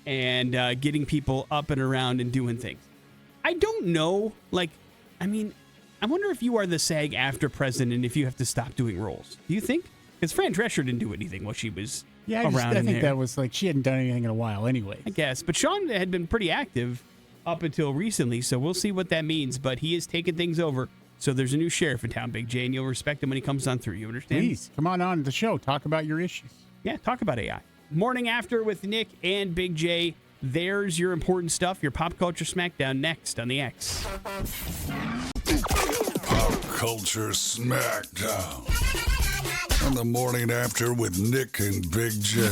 and getting people up and around and doing things. I don't know. I wonder if you are the SAG-AFTRA president if you have to stop doing roles. Do you think? Because Fran Drescher didn't do anything while she was around. I think that was she hadn't done anything in a while anyway. I guess. But Sean had been pretty active up until recently, so we'll see what that means. But he has taken things over. So there's a new sheriff in town, Big J, and you'll respect him when he comes on through. You understand? Please, come on the show. Talk about your issues. Yeah, talk about AI. Morning After with Nick and Big J. There's your important stuff, your pop culture smackdown next on the X. Pop Culture Smackdown. On the Morning After with Nick and Big J.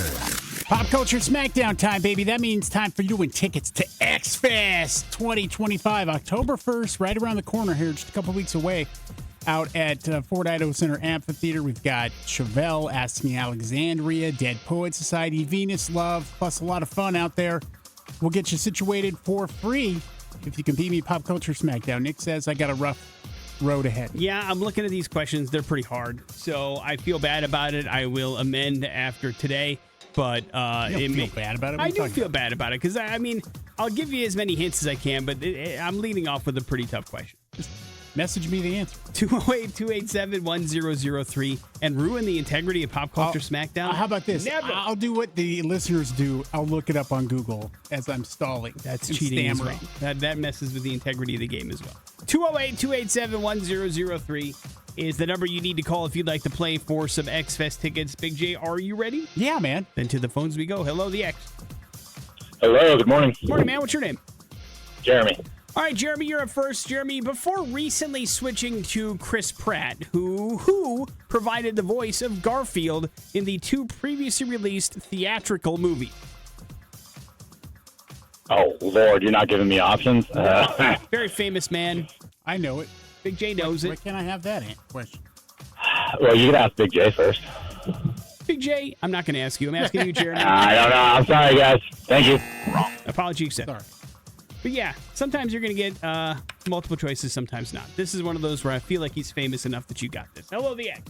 Pop Culture Smackdown time, baby. That means time for you to win tickets to X Fest 2025, October 1st, right around the corner here, just a couple weeks away. Out at Ford Idaho Center Amphitheater, we've got Chevelle, Ask Me Alexandria, Dead Poet Society, Venus Love, plus a lot of fun out there. We'll get you situated for free if you can beat me Pop Culture Smackdown. Nick says I got a rough road ahead. Yeah, I'm looking at these questions. They're pretty hard. So I feel bad about it. I will amend after today. But you don't feel bad about it? I do feel bad about it because, I'll give you as many hints as I can, but I'm leading off with a pretty tough question. Just message me the answer. 208-287-1003 and ruin the integrity of Pop Culture Smackdown? How about this? Never. I'll do what the listeners do. I'll look it up on Google as I'm stalling. That's and cheating as stammering. well. That messes with the integrity of the game as well. 208-287-1003 is the number you need to call if you'd like to play for some X-Fest tickets. Big J, are you ready? Yeah, man. Then to the phones we go. Hello, the X. Hello, good morning. Morning, man. What's your name? Jeremy. All right, Jeremy, you're up first. Jeremy, before recently switching to Chris Pratt, who provided the voice of Garfield in the 2 previously released theatrical movies. Oh, Lord, you're not giving me options? Very famous man. I know it. Big J knows Why it. can't I have that question? Well, you can ask Big J first. Big J, I'm not going to ask you. I'm asking you, Jeremy. I don't know. I'm sorry, guys. Thank you. Apology accepted. Sorry. But yeah, sometimes you're going to get multiple choices, sometimes not. This is one of those where I feel like he's famous enough that you got this. Hello, the X.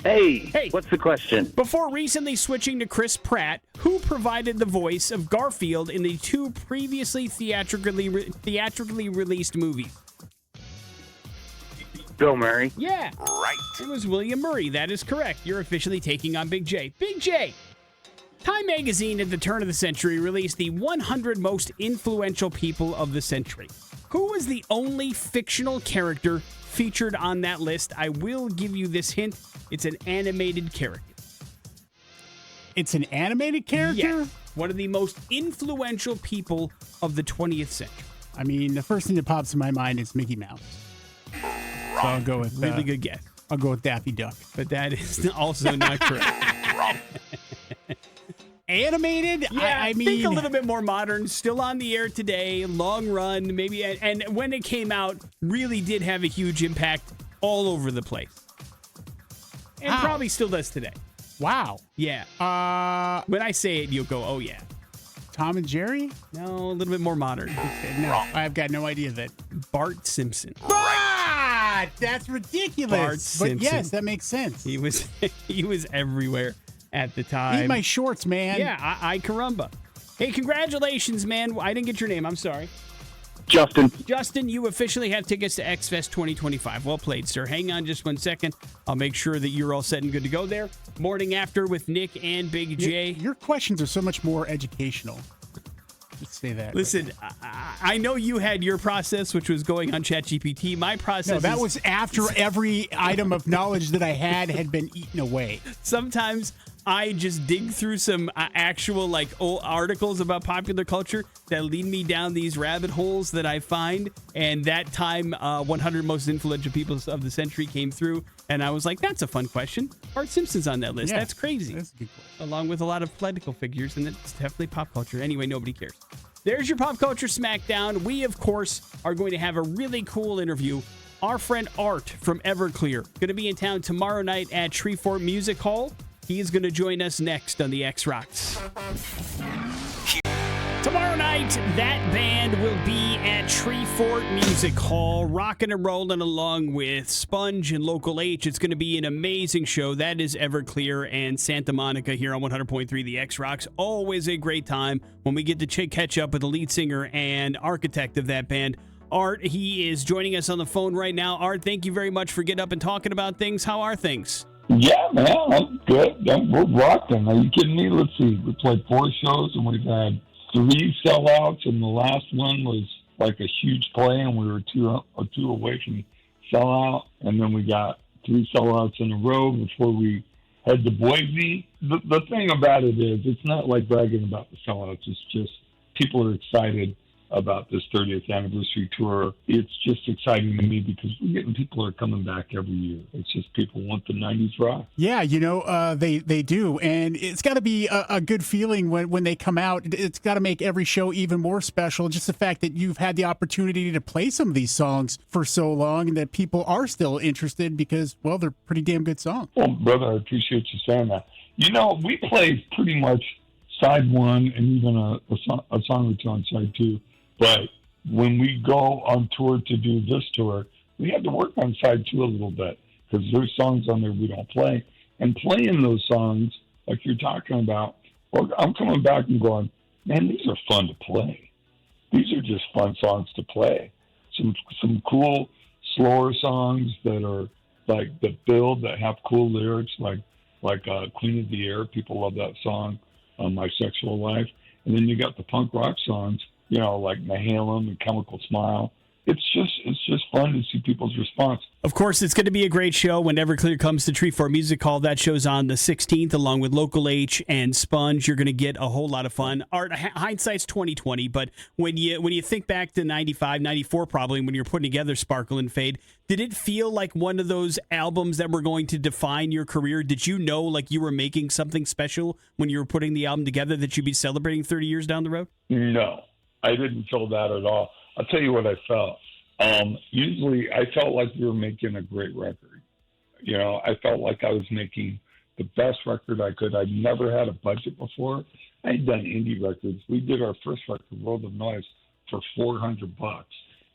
Hey, what's the question? Before recently switching to Chris Pratt, who provided the voice of Garfield in the 2 previously theatrically released movies? Bill Murray. Yeah. Right. It was William Murray. That is correct. You're officially taking on Big J. Big J! Time magazine at the turn of the century released the 100 most influential people of the century. Who was the only fictional character featured on that list? I will give you this hint. It's an animated character. It's an animated character? Yes. One of the most influential people of the 20th century. I mean, the first thing that pops in my mind is Mickey Mouse. So I'll go with Really good guess. I'll go with Daffy Duck. But that is also not correct. Animated? Yeah, I mean, think a little bit more modern. Still on the air today. Long run, maybe. And when it came out, really did have a huge impact all over the place. And Wow. probably still does today. Wow. Yeah. When I say it, you'll go, oh, yeah. Tom and Jerry? No, a little bit more modern. No, I've got no idea that. Bart Simpson. Ah, that's ridiculous. Bart but Simpson. yes, that makes sense. He was everywhere at the time. Eat my shorts, man. Yeah, I caramba. Hey, congratulations, man. I didn't get your name. I'm sorry. Justin. Justin, you officially have tickets to X-Fest 2025. Well played, sir. Hang on just 1 second. I'll make sure that you're all set and good to go there. Morning After with Nick and Big J. Your questions are so much more educational. Just say that. Listen, I know you had your process, which was going on ChatGPT. My process No, that is was after every item of knowledge that I had been eaten away. sometimes I just dig through some actual old articles about popular culture that lead me down these rabbit holes that I find. And that time, 100 most influential people of the century came through, and I was like, "That's a fun question." Bart Simpson's on that list. Yeah, That's crazy. That's a good question. Along with a lot of political figures, and it's definitely pop culture. Anyway, nobody cares. There's your Pop Culture Smackdown. We, of course, are going to have a really cool interview. Our friend Art from Everclear going to be in town tomorrow night at Treefort Music Hall. He is going to join us next on the X Rocks. Tomorrow night, that band will be at Treefort Music Hall, rocking and rolling along with Sponge and Local H. It's going to be an amazing show. That is Everclear and Santa Monica here on 100.3 The X Rocks. Always a great time when we get to catch up with the lead singer and architect of that band, Art. He is joining us on the phone right now. Art, thank you very much for getting up and talking about things. How are things? Yeah, man, I'm good. We're rocking. Are you kidding me? Let's see. We played 4 shows, and we've had 3 sellouts, and the last one was like a huge play, and we were two away from sellout, and then we got 3 sellouts in a row before we head to Boise. The thing about it is, it's not like bragging about the sellouts. It's just people are excited about this 30th anniversary tour. It's just exciting to me because we're getting people who are coming back every year. It's just people want the 90s rock. Yeah, they do. And it's got to be a good feeling when they come out. It's got to make every show even more special. Just the fact that you've had the opportunity to play some of these songs for so long and that people are still interested because, well, they're pretty damn good songs. Well, brother, I appreciate you saying that. We play pretty much side 1 and even a song or 2 on side 2. But when we go on tour to do this tour, we had to work on side 2 a little bit because there's songs on there we don't play. And playing those songs, like you're talking about, well, I'm coming back and going, man, these are fun to play. these are just fun songs to play. Some cool, slower songs that are like that build, that have cool lyrics, like Queen of the Air. People love that song, My Sexual Life. And then you got the punk rock songs, like Mahalen and Chemical Smile. It's just fun to see people's response. Of course, it's going to be a great show when Everclear comes to Treefort Music Hall. That show's on the 16th, along with Local H and Sponge. You're going to get a whole lot of fun. Art, hindsight's 2020, but when you think back to 95, 94 probably, when you're putting together Sparkle and Fade, did it feel like one of those albums that were going to define your career? Did you know like you were making something special when you were putting the album together, that you'd be celebrating 30 years down the road? No, I didn't feel that at all. I'll tell you what I felt. Usually I felt like we were making a great record. I felt like I was making the best record I could. I'd never had a budget before. I had done indie records. We did our first record, World of Noise, for $400.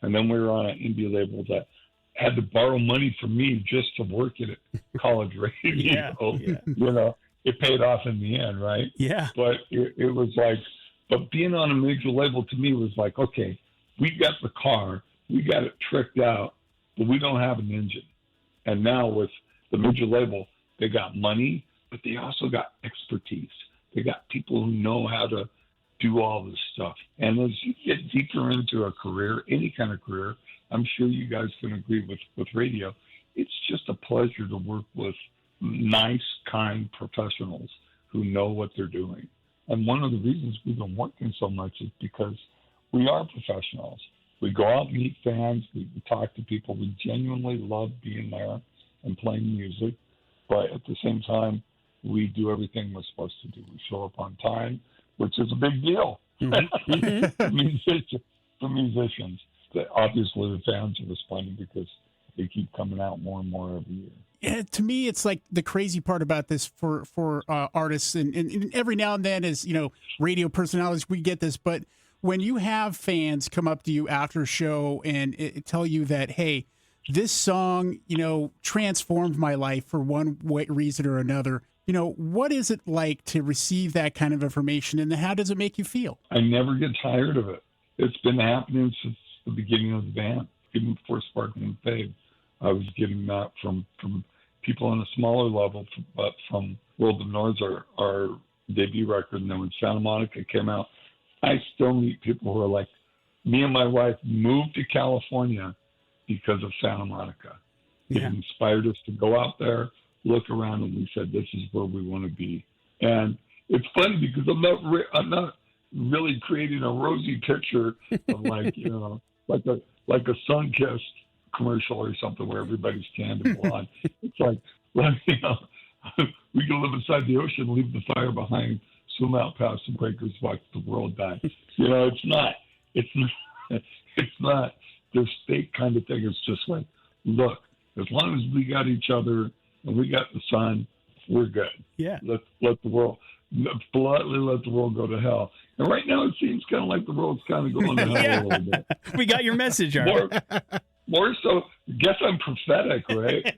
And then we were on an indie label that had to borrow money from me just to work it at college radio. Yeah. It paid off in the end, right? Yeah. But it was like, but being on a major label to me was like, okay, we got the car, we got it tricked out, but we don't have an engine. And now with the major label, they got money, but they also got expertise. They got people who know how to do all this stuff. And as you get deeper into a career, any kind of career, I'm sure you guys can agree with radio, it's just a pleasure to work with nice, kind professionals who know what they're doing. And one of the reasons we've been working so much is because we are professionals. We go out and meet fans. We talk to people. We genuinely love being there and playing music. But at the same time, we do everything we're supposed to do. We show up on time, which is a big deal for musicians. Obviously, the fans are responding because they keep coming out more and more every year. Yeah, to me, it's like the crazy part about this for artists, and every now and then, as radio personalities, we get this. But when you have fans come up to you after a show and tell you that, hey, this song, transformed my life for one reason or another, what is it like to receive that kind of information, and how does it make you feel? I never get tired of it. It's been happening since the beginning of the band, even before Sparkle and Fade. I was getting that from people on a smaller level, but from World of Noise, our debut record, and then when Santa Monica came out, I still meet people who are like, me and my wife moved to California because of Santa Monica. It inspired us to go out there, look around, and we said, this is where we want to be. And it's funny because I'm not really creating a rosy picture of like a sun-kissed commercial or something where everybody's tanned and blonde. It's like, we can live inside the ocean, leave the fire behind, swim out past the breakers, watch the world die. It's not this fake kind of thing. It's just like, look, as long as we got each other and we got the sun, we're good. Yeah. Let the world politely let the world go to hell. And right now it seems kind of like the world's kind of going to hell a little bit. We got your message, Art. More so, guess I'm prophetic, right?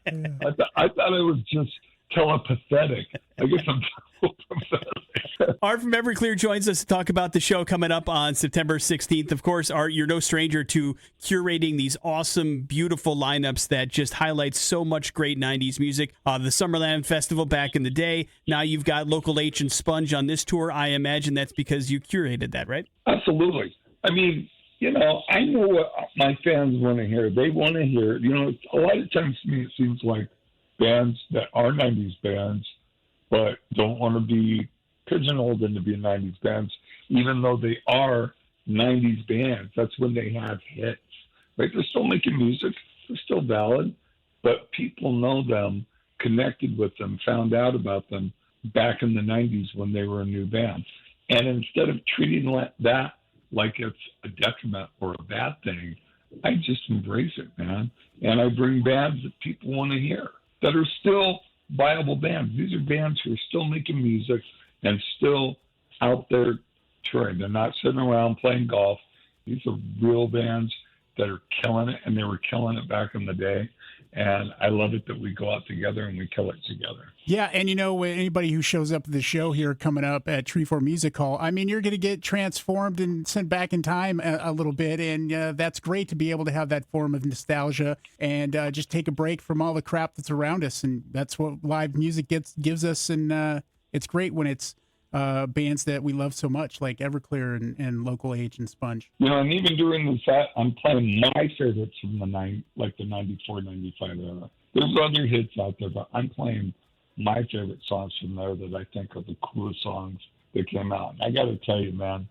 I thought I was just telepathetic. I guess I'm prophetic. Art from Everclear joins us to talk about the show coming up on September 16th. Of course, Art, you're no stranger to curating these awesome, beautiful lineups that just highlight so much great 90s music. The Summerland Festival back in the day. Now you've got Local H and Sponge on this tour. I imagine that's because you curated that, right? Absolutely. I mean, I know what my fans want to hear. They want to hear, a lot of times to me it seems like bands that are 90s bands but don't want to be pigeonholed into being 90s bands, even though they are 90s bands. That's when they have hits. Right? They're still making music. They're still valid, but people know them, connected with them, found out about them back in the 90s when they were a new band. And instead of treating that like it's a detriment or a bad thing, I just embrace it, man. And I bring bands that people want to hear that are still viable bands. These are bands who are still making music and still out there touring. They're not sitting around playing golf. These are real bands that are killing it, and they were killing it back in the day. And I love it that we go out together and we kill it together. Yeah, and when anybody who shows up at the show here coming up at Treefort Music Hall, I mean, you're going to get transformed and sent back in time a little bit, and that's great to be able to have that form of nostalgia and just take a break from all the crap that's around us, and that's what live music gives us, and it's great when it's bands that we love so much, like Everclear and Local Age and Sponge. And even during the set, I'm playing my favorites from the 94, 95 era. There's other hits out there, but I'm playing my favorite songs from there that I think are the coolest songs that came out. And I got to tell you, man,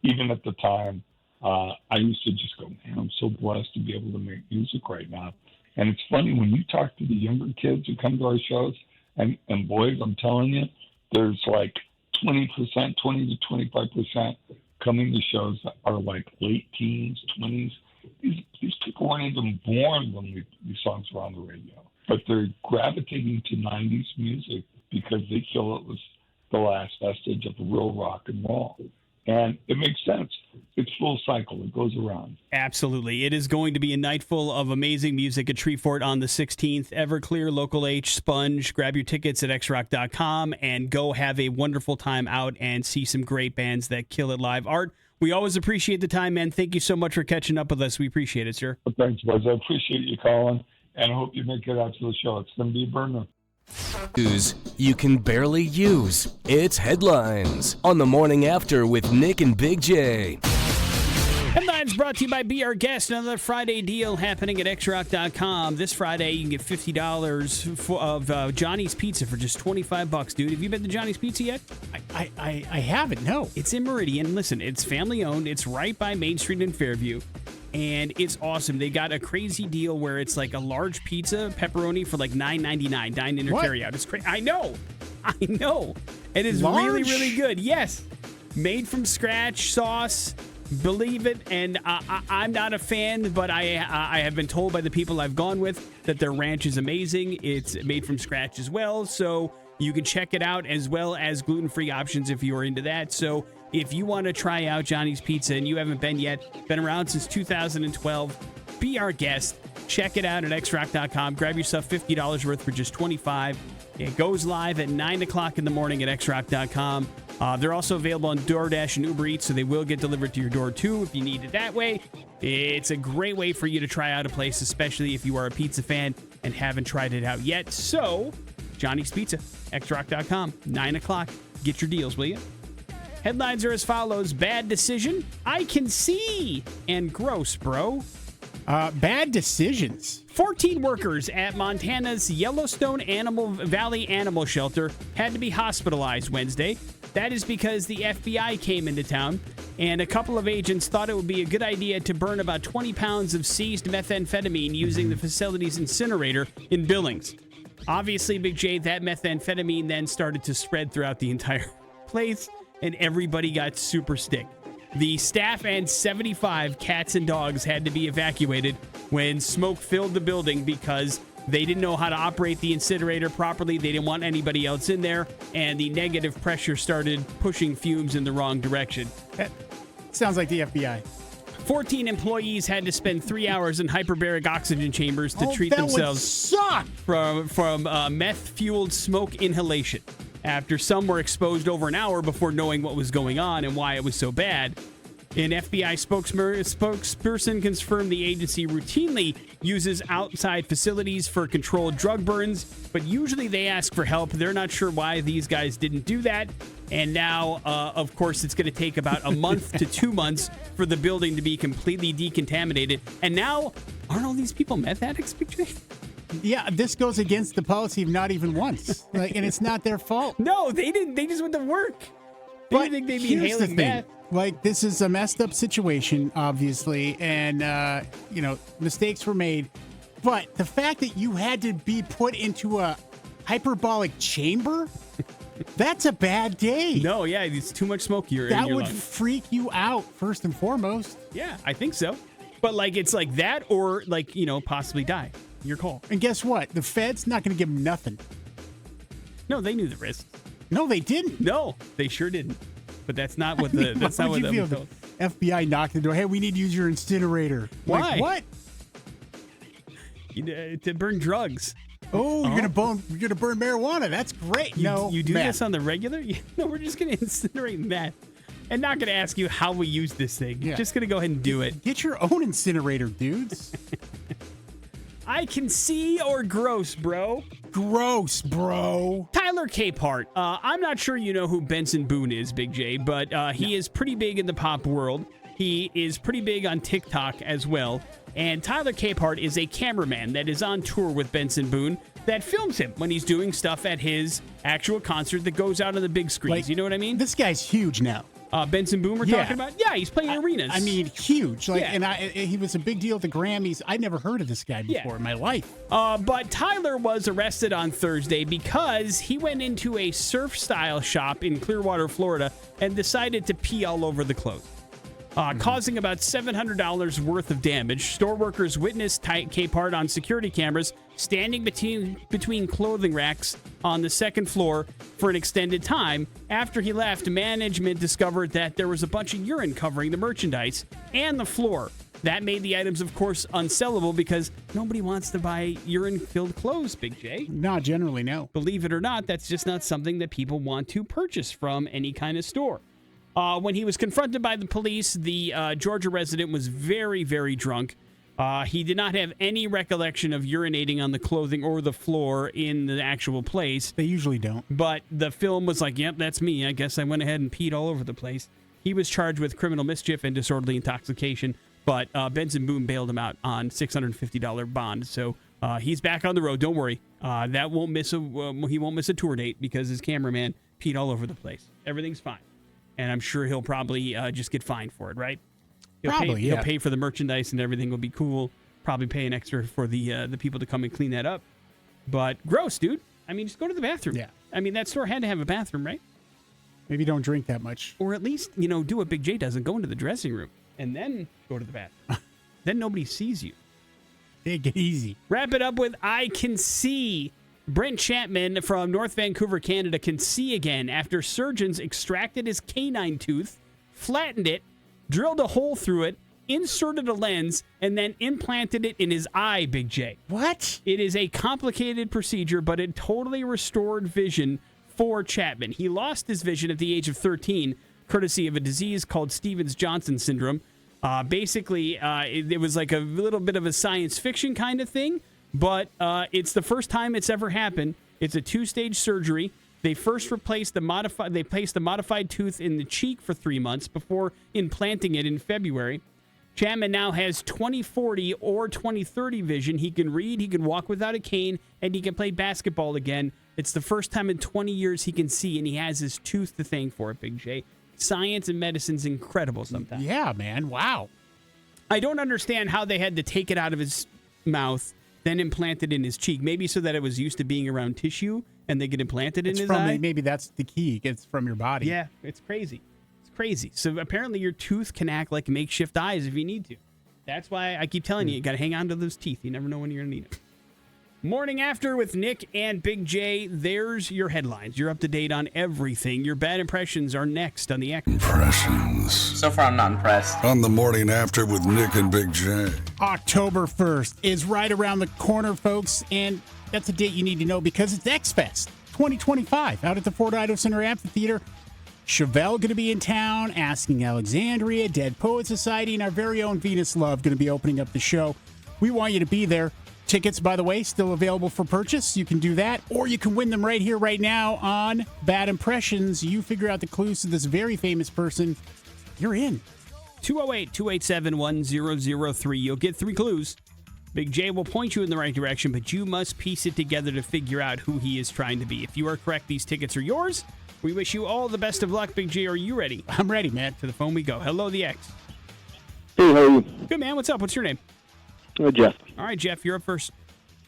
even at the time, I used to just go, man, I'm so blessed to be able to make music right now. And it's funny when you talk to the younger kids who come to our shows, and boys, I'm telling you, there's like 20% to 25% coming to shows that are like late teens, 20s. These people weren't even born when these songs were on the radio. But they're gravitating to 90s music because they feel it was the last vestige of real rock and roll. And it makes sense. It's full cycle. It goes around. Absolutely. It is going to be a night full of amazing music at Treefort on the 16th. Everclear, Local H, Sponge. Grab your tickets at xrock.com and go have a wonderful time out and see some great bands that kill it live. Art, we always appreciate the time, man. Thank you so much for catching up with us. We appreciate it, sir. Well, thanks, Buzz. I appreciate you calling, and I hope you make it out to the show. It's going to be a burner. News you can barely use. It's Headlines on the Morning After with Nick and Big J. Headlines brought to you by Be Our Guest. Another Friday deal happening at xrock.com. This Friday, you can get $50 of Johnny's Pizza for just $25, dude. Have you been to Johnny's Pizza yet? I haven't, no. It's in Meridian. Listen, it's family owned. It's right by Main Street in Fairview. And it's awesome. They got a crazy deal where it's like a large pizza, pepperoni for like $9.99. Dine in or carry out. It's crazy. I know. It is really, really good. Yes. Made from scratch sauce. Believe it. And I'm not a fan, but I have been told by the people I've gone with that their ranch is amazing. It's made from scratch as well. So you can check it out, as well as gluten-free options if you're into that. So if you want to try out Johnny's Pizza and you haven't been yet, been around since 2012, be our guest. Check it out at xrock.com. Grab yourself $50 worth for just $25. It goes live at 9 o'clock in the morning at xrock.com. They're also available on DoorDash and Uber Eats, so they will get delivered to your door too if you need it that way. It's a great way for you to try out a place, especially if you are a pizza fan and haven't tried it out yet. So, Johnny's Pizza, xrock.com, 9 o'clock. Get your deals, will you? Headlines are as follows. Bad decision, I can see, and gross, bro. Bad decisions. 14 workers at Montana's Yellowstone Valley Animal Shelter had to be hospitalized Wednesday. That is because the FBI came into town, and a couple of agents thought it would be a good idea to burn about 20 pounds of seized methamphetamine using the facility's incinerator in Billings. Obviously, Big J, that methamphetamine then started to spread throughout the entire place, and everybody got super sick. The staff and 75 cats and dogs had to be evacuated when smoke filled the building because they didn't know how to operate the incinerator properly. They didn't want anybody else in there, and the negative pressure started pushing fumes in the wrong direction. That sounds like the FBI. 14 employees had to spend 3 hours in hyperbaric oxygen chambers to treat themselves from meth-fueled smoke inhalation. After some were exposed over an hour before knowing what was going on and why it was so bad. An FBI spokesperson confirmed the agency routinely uses outside facilities for controlled drug burns, but usually they ask for help. They're not sure why these guys didn't do that. And now, of course, it's going to take about a month to 2 months for the building to be completely decontaminated. And now, aren't all these people meth addicts, Big J? Yeah, this goes against the policy of not even once. And it's not their fault. No, they didn't. They just went to work. They didn't think they'd be inhaling meth. This is a messed up situation, obviously, and, mistakes were made. But the fact that you had to be put into a hyperbolic chamber, that's a bad day. No, yeah, it's too much smoke. That would freak you out, first and foremost. Yeah, I think so. But, it's like that or, possibly die. Your call. And guess what? The Fed's not going to give them nothing. No, they knew the risks. No, they didn't. No, they sure didn't. But that's not what the that's not what the FBI knocked the door. Hey, we need to use your incinerator. Why? Like, what? To burn drugs. Oh, you're gonna burn marijuana. That's great. You do Matt. this on the regular? No, we're just gonna incinerate meth. And not gonna ask you how we use this thing. Yeah. Just gonna go ahead and do it. Get your own incinerator, dudes. I can see or gross, bro. Gross, bro. Tyler Capehart. I'm not sure you know who Benson Boone is, Big J, but he is pretty big in the pop world. He is pretty big on TikTok as well. And Tyler Capehart is a cameraman that is on tour with Benson Boone that films him when he's doing stuff at his actual concert that goes out on the big screens. You know what I mean? This guy's huge now. Benson Boone we're talking about? Yeah, he's playing arenas. I mean, huge. He was a big deal at the Grammys. I'd never heard of this guy before in my life. But Tyler was arrested on Thursday because he went into a surf-style shop in Clearwater, Florida, and decided to pee all over the clothes. Causing about $700 worth of damage. Store workers witnessed Capehart on security cameras standing between clothing racks on the second floor for an extended time. After he left, management discovered that there was a bunch of urine covering the merchandise and the floor. That made the items, of course, unsellable because nobody wants to buy urine-filled clothes, Big J. Not generally, no. Believe it or not, that's just not something that people want to purchase from any kind of store. When he was confronted by the police, the Georgia resident was very, very drunk. He did not have any recollection of urinating on the clothing or the floor in the actual place. They usually don't. But the film was like, yep, that's me. I guess I went ahead and peed all over the place. He was charged with criminal mischief and disorderly intoxication, but Benson Boone bailed him out on $650 bond. So he's back on the road. Don't worry. He won't miss a tour date because his cameraman peed all over the place. Everything's fine. And I'm sure he'll probably just get fined for it, right? He'll pay for the merchandise and everything will be cool. Probably pay an extra for the people to come and clean that up. But gross, dude. I mean, just go to the bathroom. Yeah. I mean, that store had to have a bathroom, right? Maybe don't drink that much. Or at least, do what Big J does and go into the dressing room and then go to the bathroom. Then nobody sees you. Take it easy. Wrap it up with I can see. Brent Chapman from North Vancouver, Canada, can see again after surgeons extracted his canine tooth, flattened it, drilled a hole through it, inserted a lens, and then implanted it in his eye, Big J. What? It is a complicated procedure, but it totally restored vision for Chapman. He lost his vision at the age of 13, courtesy of a disease called Stevens-Johnson syndrome. It was like a little bit of a science fiction kind of thing. But it's the first time it's ever happened. It's a 2-stage surgery. They first placed the modified tooth in the cheek for 3 months before implanting it in February. Chapman now has 20/40 or 20/30 vision. He can read, he can walk without a cane, and he can play basketball again. It's the first time in 20 years he can see, and he has his tooth to thank for it, Big J. Science and medicine's incredible sometimes. Yeah, man. Wow. I don't understand how they had to take it out of his mouth, then implanted in his cheek. Maybe so that it was used to being around tissue and they could implant it in his eye. Maybe that's the key. It's from your body. Yeah, it's crazy. It's crazy. So apparently your tooth can act like makeshift eyes if you need to. That's why I keep telling you got to hang on to those teeth. You never know when you're going to need them. Morning After with Nick and Big J. There's your headlines. You're up to date on everything. Your bad impressions are next on the X. Impressions. So far, I'm not impressed. On the Morning After with Nick and Big J. October 1st is right around the corner, folks, and that's a date you need to know because it's X-Fest 2025 out at the Ford Idaho Center Amphitheater. Chevelle going to be in town, Asking Alexandria, Dead Poet Society, and our very own Venus Love going to be opening up the show. We want you to be there. Tickets, by the way, still available for purchase. You can do that, or you can win them right here, right now on Bad Impressions. You figure out the clues to this very famous person. You're in. 208-287-1003. You'll get 3 clues. Big J will point you in the right direction, but you must piece it together to figure out who he is trying to be. If you are correct, these tickets are yours. We wish you all the best of luck, Big J. Are you ready? I'm ready, man. To the phone we go. Hello, the X. Hey, how are you? Good, man. What's up? What's your name? Jeff. All right, Jeff, you're up first.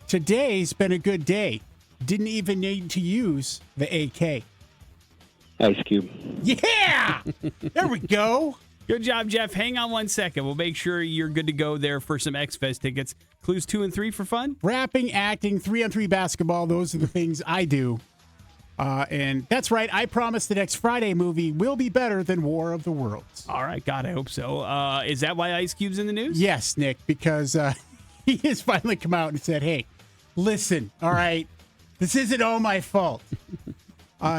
Today's been a good day. Didn't even need to use the AK. Ice Cube. Yeah! There we go. Good job, Jeff. Hang on 1 second. We'll make sure you're good to go there for some X-Fest tickets. Clues 2 and 3 for fun? Rapping, acting, 3-on-3 basketball. Those are the things I do. And that's right. I promise the next Friday movie will be better than War of the Worlds. All right. God, I hope so. Is that why Ice Cube's in the news? Yes, Nick, because he has finally come out and said, hey, listen, all right, this isn't all my fault.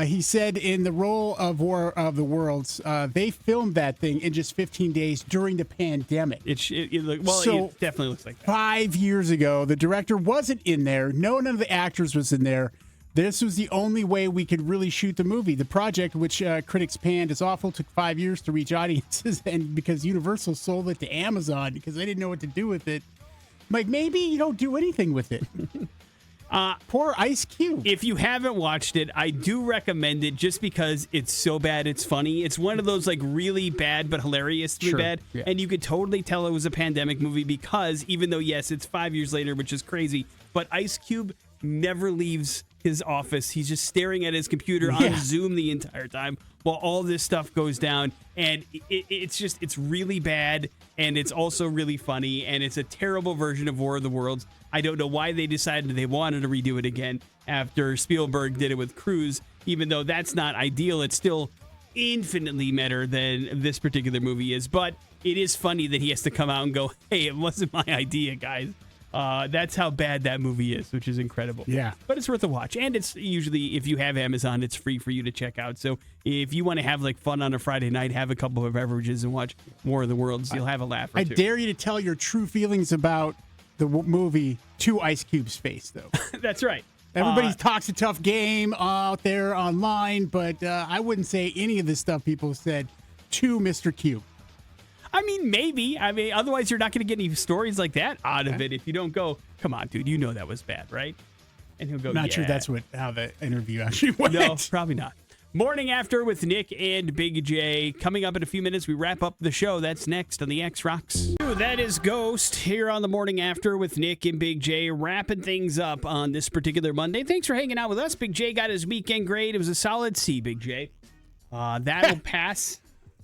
He said in the role of War of the Worlds, they filmed that thing in just 15 days during the pandemic. It definitely looks like that. 5 years ago, the director wasn't in there. None of the actors was in there. This was the only way we could really shoot the movie. The project, which critics panned as awful, took 5 years to reach audiences, and because Universal sold it to Amazon because they didn't know what to do with it. Like, maybe you don't do anything with it. Poor Ice Cube. If you haven't watched it, I do recommend it just because it's so bad it's funny. It's one of those like really bad but hilariously bad. Yeah. And you could totally tell it was a pandemic movie because even though, yes, it's 5 years later, which is crazy, but Ice Cube never leaves his office. He's just staring at his computer on Zoom the entire time while all this stuff goes down. And it's really bad. And it's also really funny. And it's a terrible version of War of the Worlds. I don't know why they decided they wanted to redo it again after Spielberg did it with Cruise. Even though that's not ideal, it's still infinitely better than this particular movie is. But it is funny that he has to come out and go, hey, it wasn't my idea, guys. That's how bad that movie is, which is incredible. Yeah. But it's worth a watch. And it's usually, if you have Amazon, it's free for you to check out. So if you want to have like fun on a Friday night, have a couple of beverages and watch War of the Worlds, you'll have a laugh or two. I dare you to tell your true feelings about the movie to Ice Cube's face, though. That's right. Everybody talks a tough game out there online, but I wouldn't say any of the stuff people said to Mr. Cube. I mean, maybe. I mean, otherwise you're not going to get any stories like that out of it if you don't go, come on, dude, you know that was bad, right? And he'll go, Not sure that's how the interview actually went. No, probably not. Morning After with Nick and Big J. Coming up in a few minutes, we wrap up the show. That's next on the X Rocks. That is Ghost here on the Morning After with Nick and Big J, wrapping things up on this particular Monday. Thanks for hanging out with us. Big J got his weekend grade. It was a solid C, Big J. That'll pass.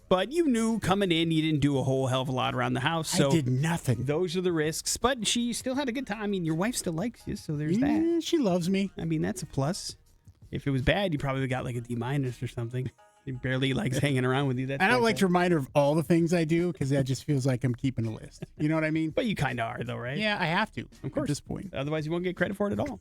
But you knew coming in you didn't do a whole hell of a lot around the house. So I did nothing. Those are the risks. But she still had a good time. I mean, your wife still likes you, so there's that. She loves me. I mean, that's a plus. If it was bad, you probably got like a D- or something. He barely likes hanging around with you. That's I don't like to remind her of all the things I do because that just feels like I'm keeping a list. You know what I mean? But you kind of are, though, right? Yeah, I have to. Of course. At this point. Otherwise, you won't get credit for it at all.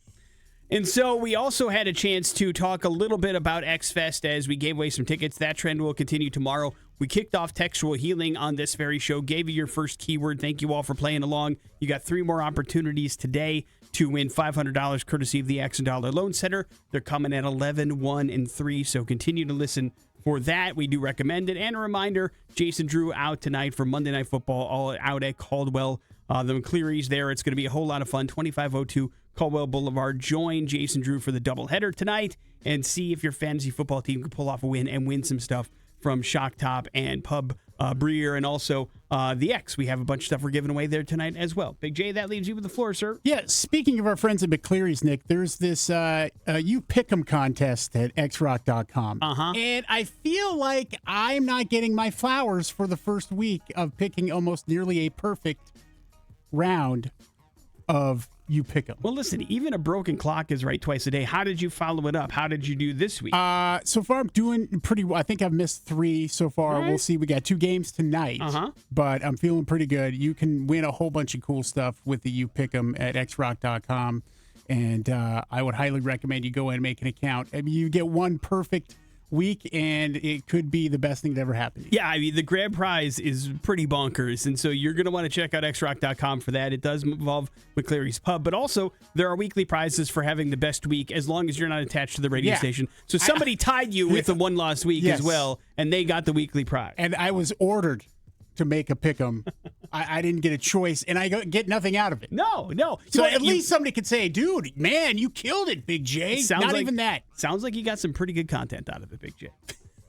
And so we also had a chance to talk a little bit about X-Fest as we gave away some tickets. That trend will continue tomorrow. We kicked off textual healing on this very show, gave you your first keyword. Thank you all for playing along. You got 3 more opportunities today to win $500 courtesy of the X & Dollar Loan Center. They're coming at 11, 1, and 3, so continue to listen for that. We do recommend it. And a reminder, Jason Drew out tonight for Monday Night Football, all out at Caldwell. The McCleary's there. It's going to be a whole lot of fun. 2502 Caldwell Boulevard. Join Jason Drew for the doubleheader tonight and see if your fantasy football team can pull off a win and win some stuff from Shock Top and Pub Breer and also the X. We have a bunch of stuff we're giving away there tonight as well. Big J, that leaves you with the floor, sir. Yeah, speaking of our friends at McCleary's, Nick, there's this You Pick 'em contest at xrock.com. And I feel like I'm not getting my flowers for the first week of picking almost nearly a perfect round of You Pick 'em. Well, listen, even a broken clock is right twice a day. How did you follow it up? How did you do this week? So far, I'm doing pretty well. I think I've missed 3 so far. Right. We'll see. We got 2 games tonight, but I'm feeling pretty good. You can win a whole bunch of cool stuff with the You Pick 'em at xrock.com, and I would highly recommend you go in and make an account. I mean, you get one perfect week, and it could be the best thing that ever happened to you. Yeah, I mean, the grand prize is pretty bonkers, and so you're going to want to check out xrock.com for that. It does involve McCleary's Pub, but also there are weekly prizes for having the best week as long as you're not attached to the radio station. So somebody tied you with the one lost week as well, and they got the weekly prize. And I was ordered to make a pick 'em. I didn't get a choice, and I get nothing out of it. No. So at least somebody could say, dude, man, you killed it, Big J. Not even that. Sounds like you got some pretty good content out of it, Big J.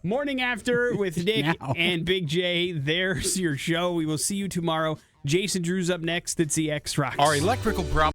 Morning After with Nick and Big J. There's your show. We will see you tomorrow. Jason Drew's up next. It's the X Rocks. Our electrical problem.